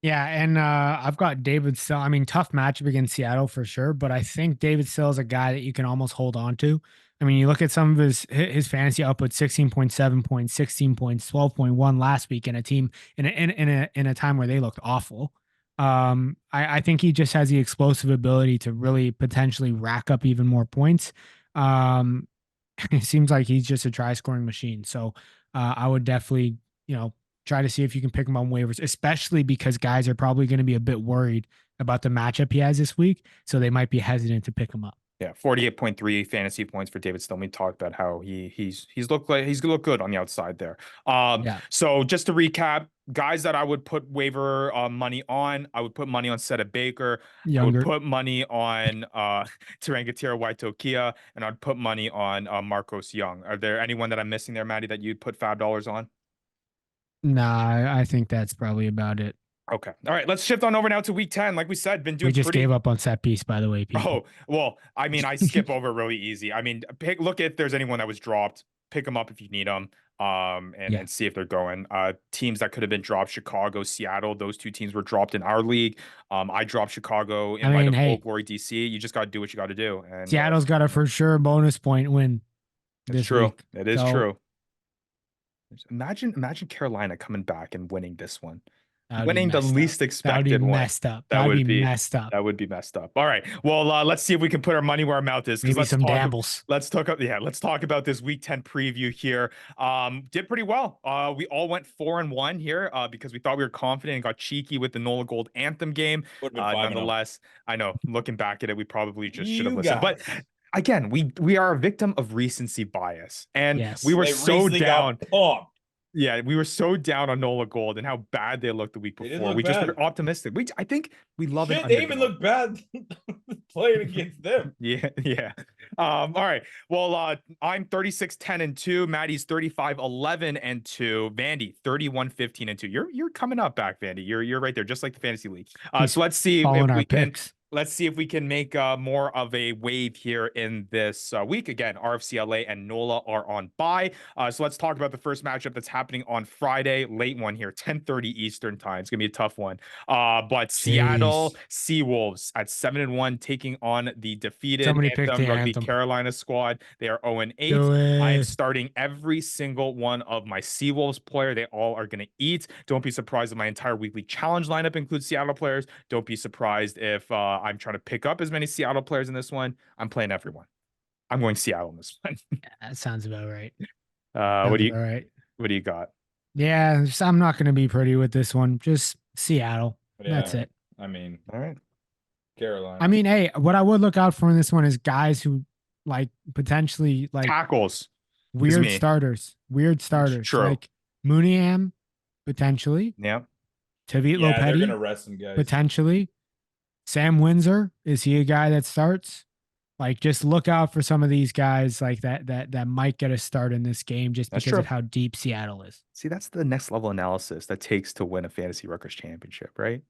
Yeah, and I've got David Still. I mean, tough matchup against Seattle for sure, but I think David Still is a guy that you can almost hold on to. I mean, you look at some of his fantasy output: 16.7 points, 16 points, 12.1 last week in a team in a time where they looked awful. I think he just has the explosive ability to really potentially rack up even more points. It seems like he's just a try scoring machine. So I would definitely, try to see if you can pick him on waivers, especially because guys are probably going to be a bit worried about the matchup he has this week. So they might be hesitant to pick him up. Yeah, 48.3 fantasy points for David Stillman. We talked about how he's looked good on the outside there. So just to recap, guys that I would put waiver money on, I would put money on Seta Baker. I would put money on Tarangatira Waitokia, and I'd put money on Marcos Young. Are there anyone that I'm missing there, Maddie, that you'd put $5 on? Nah, I think that's probably about it. Okay. All right. Let's shift on over now to week 10. Like we said, been doing We just gave up on set piece, by the way, people. Oh, well, I mean, I skip over really easy. I mean, look if there's anyone that was dropped, pick them up if you need them, and see if they're going. Teams that could have been dropped, Chicago, Seattle, those two teams were dropped in our league. I dropped Chicago in light of Old Glory DC. You just got to do what you got to do. And Seattle's got a for sure bonus point win. It's true. Week. It is true. Imagine Carolina coming back and winning this one. Winning the least expected one. Messed up. That would be messed up. That would be messed up. All right. Well, let's see if we can put our money where our mouth is. Maybe some Dambles. Let's talk about this week 10 preview here. Did pretty well. We all went 4-1 here because we thought we were confident and got cheeky with the NOLA Gold Anthem game. Nonetheless, I know looking back at it, we probably just should have listened. But again, we are a victim of recency bias, and we were so down. Yeah, we were so down on NOLA Gold and how bad they looked the week before. We just were optimistic. I think we love it. They even look bad playing against them. Yeah. All right. Well, I'm 36-10-2. Maddie's 35-11-2. Vandy 31-15-2. You're coming up back, Vandy. You're right there, just like the fantasy league. So let's see if we can. Let's see if we can make more of a wave here in this week. Again, RFCLA and NOLA are on bye. So let's talk about the first matchup that's happening on Friday, late one here, 10:30 Eastern time. It's going to be a tough one. But Seattle Seawolves at 7-1 taking on the defeated Anthem Rugby Carolina squad. They are 0-8. I am starting every single one of my Seawolves player. They all are going to eat. Don't be surprised if my entire weekly challenge lineup includes Seattle players. Don't be surprised if I'm trying to pick up as many Seattle players in this one. I'm playing everyone. I'm going Seattle in this one. Yeah, that sounds about right. What do you got? Yeah, I'm not going to be pretty with this one. Just Seattle. Yeah, that's it. I mean, all right. Carolina. I mean, hey, what I would look out for in this one is guys who potentially tackles. Weird starters. True. Like Mooneyham, potentially. Yeah. Tavit Lopetti. They're going to rest some guys. Potentially. Sam Windsor, is he a guy that starts? Just look out for some of these guys that might get a start in this game just because of how deep Seattle is. See, that's the next level analysis that takes to win a fantasy Ruckers championship, right?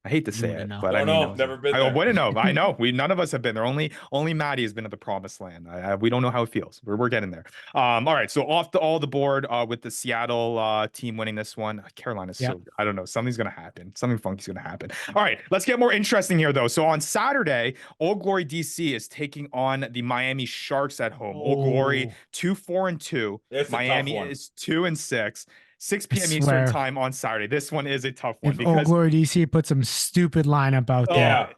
I hate to say it, but I mean, never been there. I wouldn't know. I know. None of us have been there. Only Maddie has been at the promised land. We don't know how it feels. We're getting there. All right. So off the board with the Seattle team winning this one. Carolina's so I don't know. Something's gonna happen. Something funky's gonna happen. All right. Let's get more interesting here though. So on Saturday, Old Glory DC is taking on the Miami Sharks at home. Old Glory 2-4-2. Miami is 2-6. 6 p.m. Eastern time on Saturday. This one is a tough one because Old Glory DC put some stupid lineup out there. Yeah,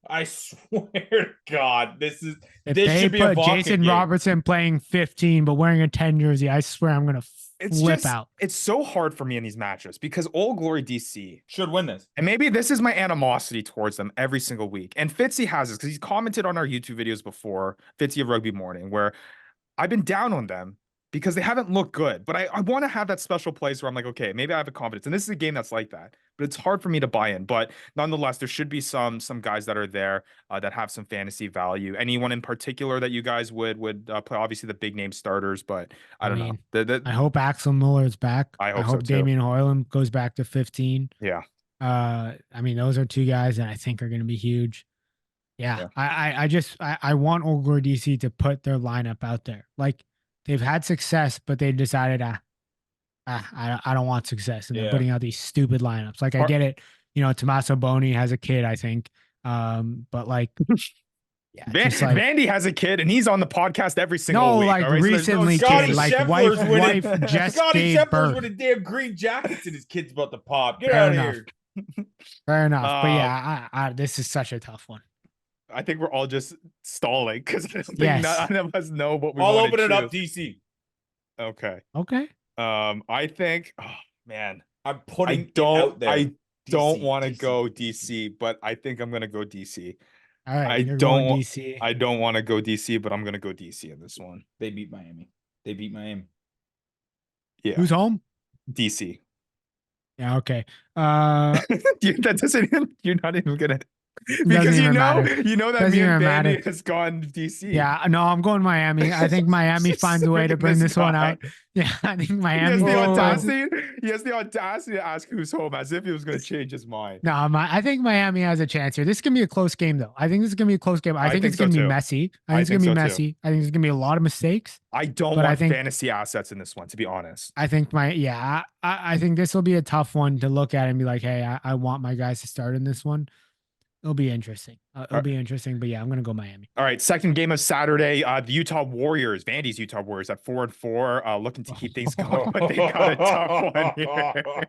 I swear to God, this should be a Jason Robertson playing 15 but wearing a 10 jersey. I swear I'm gonna flip out. It's so hard for me in these matchups because Old Glory DC should win this, and maybe this is my animosity towards them every single week. And Fitzy has this because he's commented on our YouTube videos before, Fitzy of Rugby Morning, where I've been down on them because they haven't looked good. But I want to have that special place where I'm like, okay, maybe I have a confidence. And this is a game that's like that. But it's hard for me to buy in. But nonetheless, there should be some guys that are there that have some fantasy value. Anyone in particular that you guys would play? Obviously, the big name starters, but I don't know. I hope Axel Muller is back. I hope so Damian Hoyland goes back to 15. Yeah. I mean, those are two guys that I think are going to be huge. Yeah. I want Old Glory DC to put their lineup out there. They've had success, but they decided, I don't want success. And they're putting out these stupid lineups. I get it. Tommaso Boni has a kid, I think. But Vandy has a kid and he's on the podcast every single week. Recently, Scotty wife just Scotty gave birth. with a damn green jacket and his kid's about to pop. Get out of here. Fair enough. But yeah, this is such a tough one. I think we're all just stalling because I don't think none of us know what we I'll want open to it up, choose. DC. Okay. I think, man, I'm putting I don't it out there. I don't want to go DC, but I think I'm gonna go DC. All right, I you're don't going DC. I don't want to go DC, but I'm gonna go DC in this one. They beat Miami. Yeah, Who's home? DC. Yeah, okay. That doesn't even, you're not even gonna, Doesn't because even matter. you know that Doesn't me and even Vandy matter. has gone DC. Yeah, no, I'm going Miami. I think Miami finds a way to bring this one out. Yeah, I think Miami finds it. He has the audacity to ask who's home as if he was going to change his mind. No, I think Miami has a chance here. This is gonna be a close game, though. I think this is gonna be a close game. I think it's gonna be messy. I think it's gonna be messy. I think there's gonna be a lot of mistakes. I don't want fantasy assets in this one, to be honest. I think I think this will be a tough one to look at and be like, hey, I want my guys to start in this one. It'll be interesting. It'll be interesting, but yeah, I'm gonna go Miami. All right, second game of Saturday, the Utah Warriors, Vandy's Utah Warriors at 4-4, looking to keep things going, but they got a tough one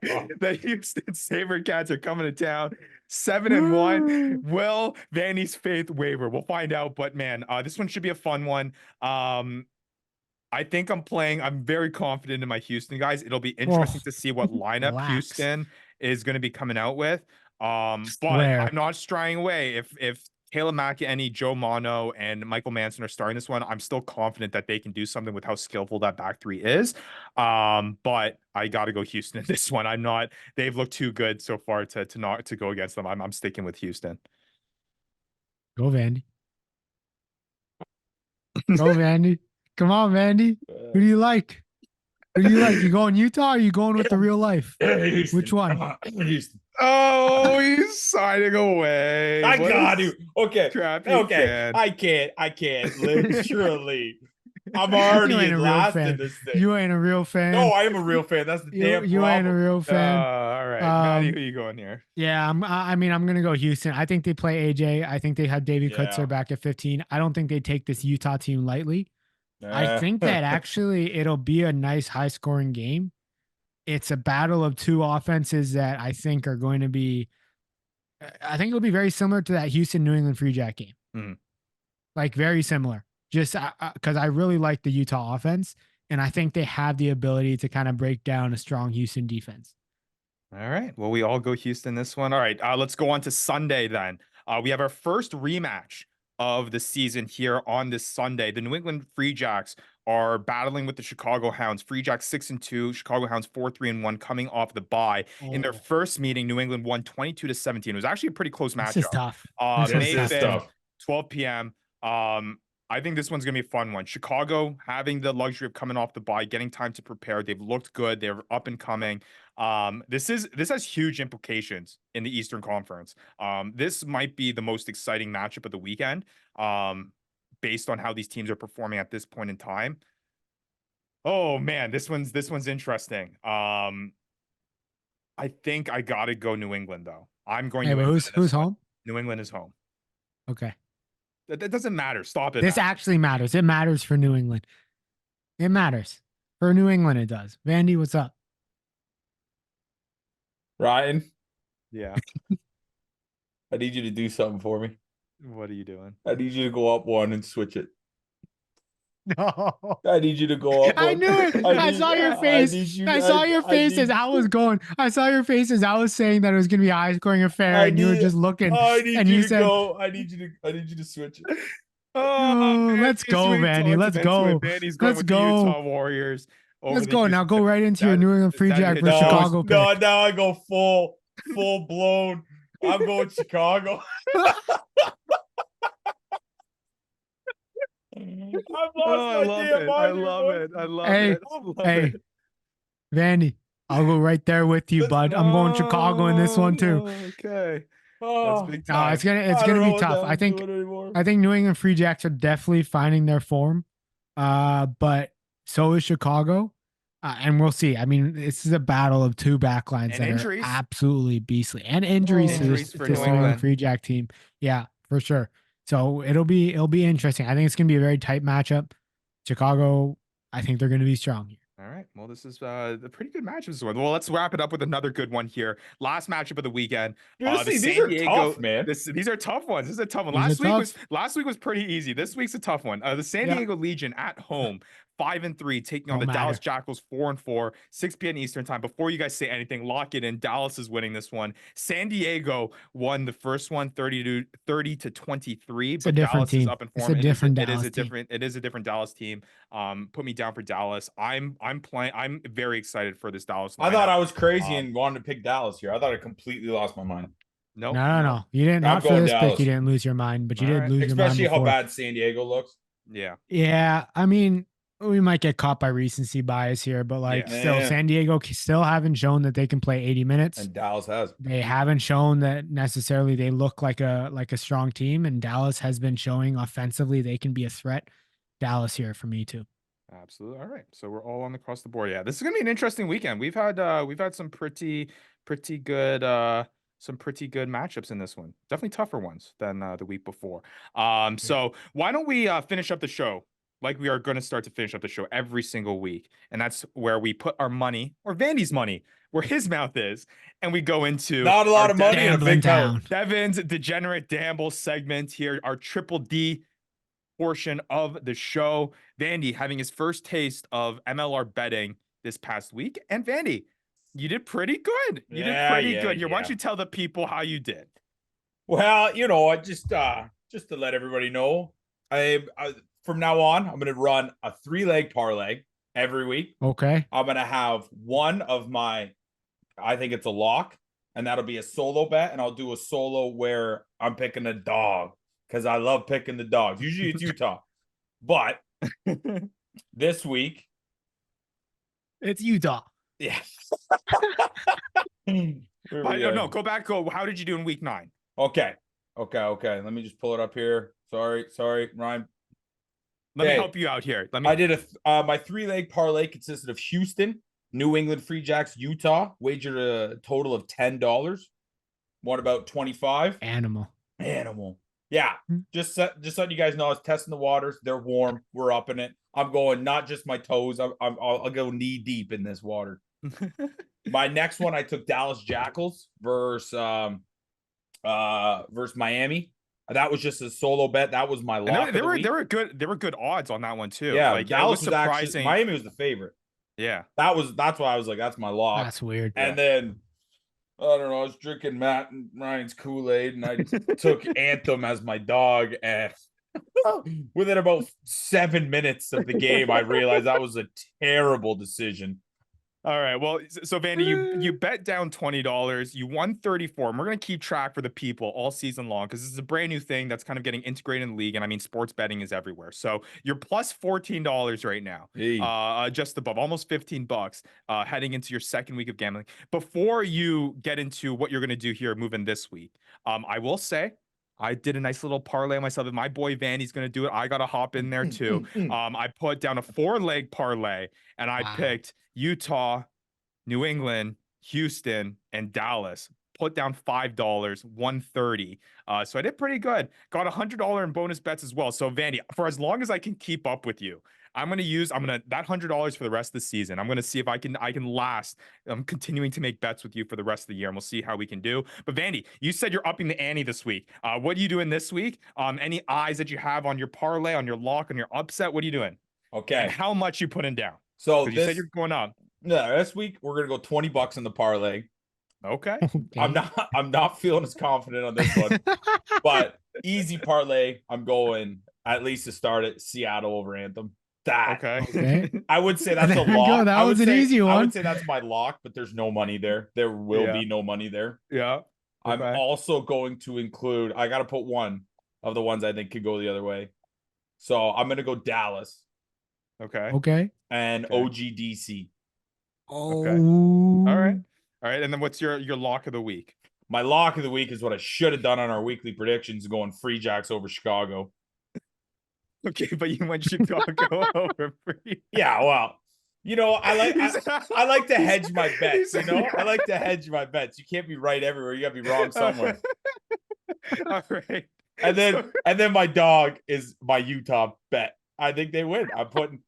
here. The Houston SaberCats are coming to town, 7-1. Will Vandy's faith waver? We'll find out, but man, this one should be a fun one. I think I'm very confident in my Houston guys. It'll be interesting to see what lineup Houston is going to be coming out with. But I'm not straying away. If Caleb McEnany, Joe Mono, and Michael Manson are starting this one, I'm still confident that they can do something with how skillful that back three is. But I got to go Houston in this one. I'm not. They've looked too good so far to not to go against them. I'm sticking with Houston. Go Vandy. Go Vandy. Come on, Vandy. Who do you like? Who do you like? You going Utah or are you going with the real life? Houston. Which one? Houston. Oh, he's signing away. I got you. Okay. Fan. I can't. Literally. I'm already in last in this thing. You ain't a real fan. No, I am a real fan. That's the damn You problem. ain't a real fan. All right. Maddie, who are you going here? Yeah, I'm gonna go Houston. I think they play AJ. I think they have Davey Kutzer back at 15. I don't think they take this Utah team lightly. I think that actually it'll be a nice high scoring game. It's a battle of two offenses that I think are going to be, I think it'll be very similar to that Houston New England Free Jack game. Like very similar, just because I really like the Utah offense and I think they have the ability to kind of break down a strong Houston defense. All right. Well, we all go Houston this one. All right. Let's go on to Sunday then. We have our first rematch of the season here on this Sunday. The New England Free Jacks are battling with the Chicago Hounds. Free Jacks 6-2, Chicago Hounds 4-3-1, coming off the bye. In their first meeting, New England won 22-17. It was actually a pretty close matchup. This is tough. May 5th, 12 p.m. I think this one's gonna be a fun one. Chicago having the luxury of coming off the bye, getting time to prepare. They've looked good. They're up and coming. This has huge implications in the Eastern Conference. This might be the most exciting matchup of the weekend, based on how these teams are performing at this point in time. Oh man, this one's interesting. I think I gotta go New England though. I'm going. Hey, who's home? New England is home. Okay. That doesn't matter. Stop it. This actually matters. It matters for New England. It matters. For New England, it does. Vandy, what's up? Ryan. Yeah. I need you to do something for me. What are you doing? I need you to go up one and switch it. No. I need you to go up one. I knew it. I saw your face. I saw your face as I was going. I saw your face as I was saying that it was going to be a high scoring affair, and you were just looking. And you said, I need you to switch it. Oh, let's go, Vandy. Let's go. Let's go. Utah Warriors. Let's go. Now go right into your New England Free Jack versus Chicago pick. No, now I go full blown. I'm going Chicago. I love it. Hey, Vandy, I'll go right there with you, bud. I'm going Chicago in this one too. Okay. No, it's gonna be tough. I think New England Free Jacks are definitely finding their form, but so is Chicago, and we'll see. I mean, this is a battle of two backlines that are absolutely beastly, and injuries to this New England Free Jack team. Yeah, for sure. So it'll be interesting. I think it's gonna be a very tight matchup. Chicago, I think they're gonna be strong here. All right. Well, this is a pretty good match. Well, let's wrap it up with another good one here. Last matchup of the weekend. These are tough, man. These are tough ones. This is a tough one. Last week was pretty easy. This week's a tough one. The San Diego Legion at home, 5-3, taking on the Dallas Jackals 4-4, 6 p.m. Eastern time. Before you guys say anything, lock it in. Dallas is winning this one. San Diego won the first one 30 to 23, but Dallas is up in form. It is a different Dallas team. Put me down for Dallas. I'm very excited for this Dallas lineup. I thought I was crazy and wanted to pick Dallas here. I thought I completely lost my mind. Nope. No. You didn't. Not for this pick. You didn't lose your mind, but you did lose your mind. Especially how bad San Diego looks. Yeah. Yeah. I mean, we might get caught by recency bias here, but still, San Diego still haven't shown that they can play 80 minutes. And Dallas has. They haven't shown that necessarily they look like a strong team, and Dallas has been showing offensively they can be a threat. Dallas here for me too. Absolutely. All right. So we're all on across the board. Yeah, this is gonna be an interesting weekend. We've had some pretty good matchups in this one. Definitely tougher ones than the week before. So why don't we finish up the show like we are going to start to finish up the show every single week, and that's where we put our money, or Vandy's money, where his mouth is, and we go into not a lot of money in a big town. Devin's Degenerate Dambles segment here, our triple D portion of the show. Vandy having his first taste of MLR betting this past week, and Vandy, you did pretty good. You did pretty good here. Why don't you tell the people how you did? Well, I just to let everybody know, I from now on, I'm going to run a 3-leg parlay every week. Okay. I'm going to have one of my, I think it's a lock, and that'll be a solo bet, and I'll do a solo where I'm picking a dog because I love picking the dogs. Usually it's Utah, but this week it's Utah. Yeah. No, go back. How did you do in week 9? Okay. Let me just pull it up here. Sorry, Ryan. Let me help you out here. I did my 3-leg parlay consisted of Houston, New England Free Jacks, Utah. Wagered a total of $10. Won about 25. Animal. Yeah. Just letting you guys know, I was testing the waters. They're warm. We're up in it. I'm going not just my toes. I'll go knee deep in this water. My next one, I took Dallas Jackals versus Miami. That was just a solo bet. That was my lock. They were good odds on that one too. Yeah, Dallas was surprising. Actually, Miami was the favorite. Yeah, that's why I was like, that's my lock. That's weird. And then I don't know, I was drinking Matt and Ryan's Kool-Aid, and I took Anthem as my dog. And within about 7 minutes of the game, I realized that was a terrible decision. All right. Well, so Vandy, you bet down $20. You won 34. And we're going to keep track for the people all season long because this is a brand new thing that's kind of getting integrated in the league. And I mean, sports betting is everywhere. So you're plus $14 right now. Hey. Just above, almost $15 heading into your second week of gambling. Before you get into what you're going to do here moving this week, I will say, I did a nice little parlay myself. If my boy Vandy's going to do it, I got to hop in there too. I put down a 4-leg parlay, and I picked Utah, New England, Houston, and Dallas. Put down $5, 130. So I did pretty good. Got $100 in bonus bets as well. So Vandy, for as long as I can keep up with you, I'm gonna that $100 for the rest of the season. I'm gonna see if I can last. I'm continuing to make bets with you for the rest of the year, and we'll see how we can do. But Vandy, you said you're upping the ante this week. What are you doing this week? Any eyes that you have on your parlay, on your lock, on your upset? What are you doing? Okay. And how much you putting down? So you said you're going up. Yeah, this week we're gonna go $20 in the parlay. Okay. I'm not feeling as confident on this one, but easy parlay. I'm going at least to start it Seattle over Anthem. Okay. I would say that's a lock. That was an easy one. I would say that's my lock, but there's no money there. There will be no money there. Yeah. Okay. I'm also going to include, I got to put one of the ones I think could go the other way. So I'm going to go Dallas. Okay. And OGDC. Oh. Okay. All right. And then what's your lock of the week? My lock of the week is what I should have done on our weekly predictions, going Free Jacks over Chicago. Okay, but you went Chicago over Free. Yeah, well, I like to hedge my bets. I like to hedge my bets. You can't be right everywhere. You got to be wrong somewhere. All right. And then my dog is my Utah bet. I think they win. I'm putting.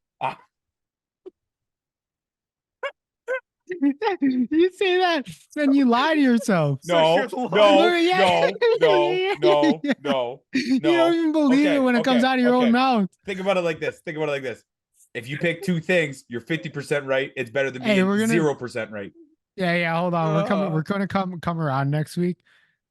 You say that, then you lie to yourself. No. You don't even believe it when it comes out of your own mouth. Think about it like this. If you pick two things, you're 50% right. It's better than being 0% right. Yeah. Hold on. We're gonna come around next week.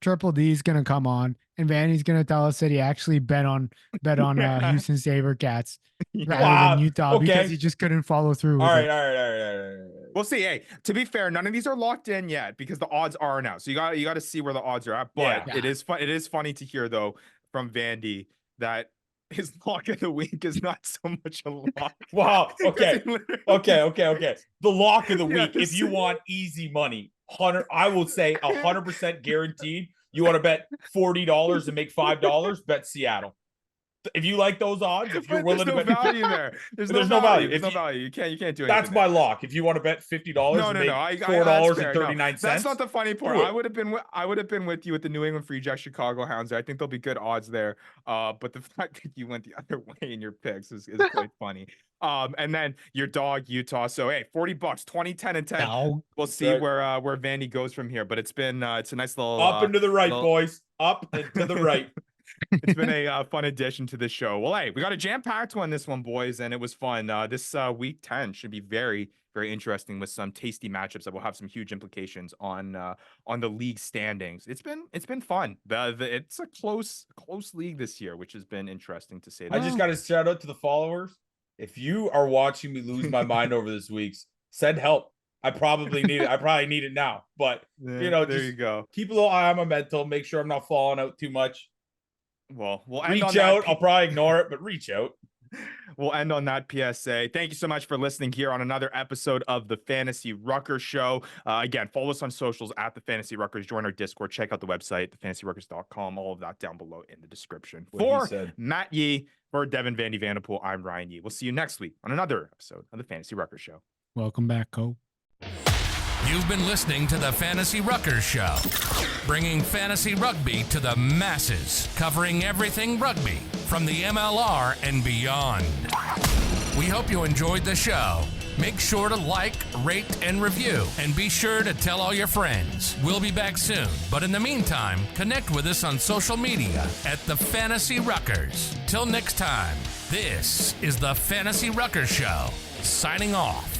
Triple D's gonna come on, and Vanny's gonna tell us that he actually bet on Houston SaberCats rather than Utah because he just couldn't follow through. All right. We'll see. Hey, to be fair, none of these are locked in yet because the odds aren't out. So you got to see where the odds are at. But it is fun. It is funny to hear though from Vandy that his lock of the week is not so much a lock. Wow. Okay. The lock of the week. If you want easy money, I will say 100% guaranteed. You want to bet $40 and make $5? Bet Seattle. If you like those odds, if you're willing to bet, value there. There's no value. There's no value. You can't do anything. That's my lock. If you want to bet $50, $4.39. That's not the funny part. I would have been with you with the New England Free Jacks Chicago Hounds. I think there'll be good odds there. But the fact that you went the other way in your picks is quite funny. And then your dog Utah. So hey, $40, 20, 10, and 10. No. We'll see where Vandy goes from here. But it's a nice little up and to the right, boys. Up and to the right. It's been a fun addition to the show. Well, hey, we got a jam-packed one this one, boys, and it was fun. This week 10 should be very, very interesting with some tasty matchups that will have some huge implications on the league standings. It's been fun. It's a close league this year, which has been interesting to say. I just got to shout out to the followers. If you are watching me lose my mind over this week's, send help. I probably need it. I probably need it now. But there you go. Keep a little eye on my mental. Make sure I'm not falling out too much. Well, we'll reach out. I'll probably ignore it, but reach out. We'll end on that PSA. Thank you so much for listening here on another episode of the Fantasy Ruckers Show. Again, follow us on socials at the Fantasy Ruckers. Join our Discord. Check out the website, thefantasyruckers.com. All of that down below in the description. For Matt Yee, for Devin Vandy Vanderpool, I'm Ryan Yee. We'll see you next week on another episode of the Fantasy Ruckers Show. Welcome back, Cole. You've been listening to the Fantasy Ruckers Show, bringing fantasy rugby to the masses, covering everything rugby from the MLR and beyond. We hope you enjoyed the show. Make sure to like, rate, and review, and be sure to tell all your friends. We'll be back soon, but in the meantime, connect with us on social media at the Fantasy Ruckers. Till next time, this is the Fantasy Ruckers Show, signing off.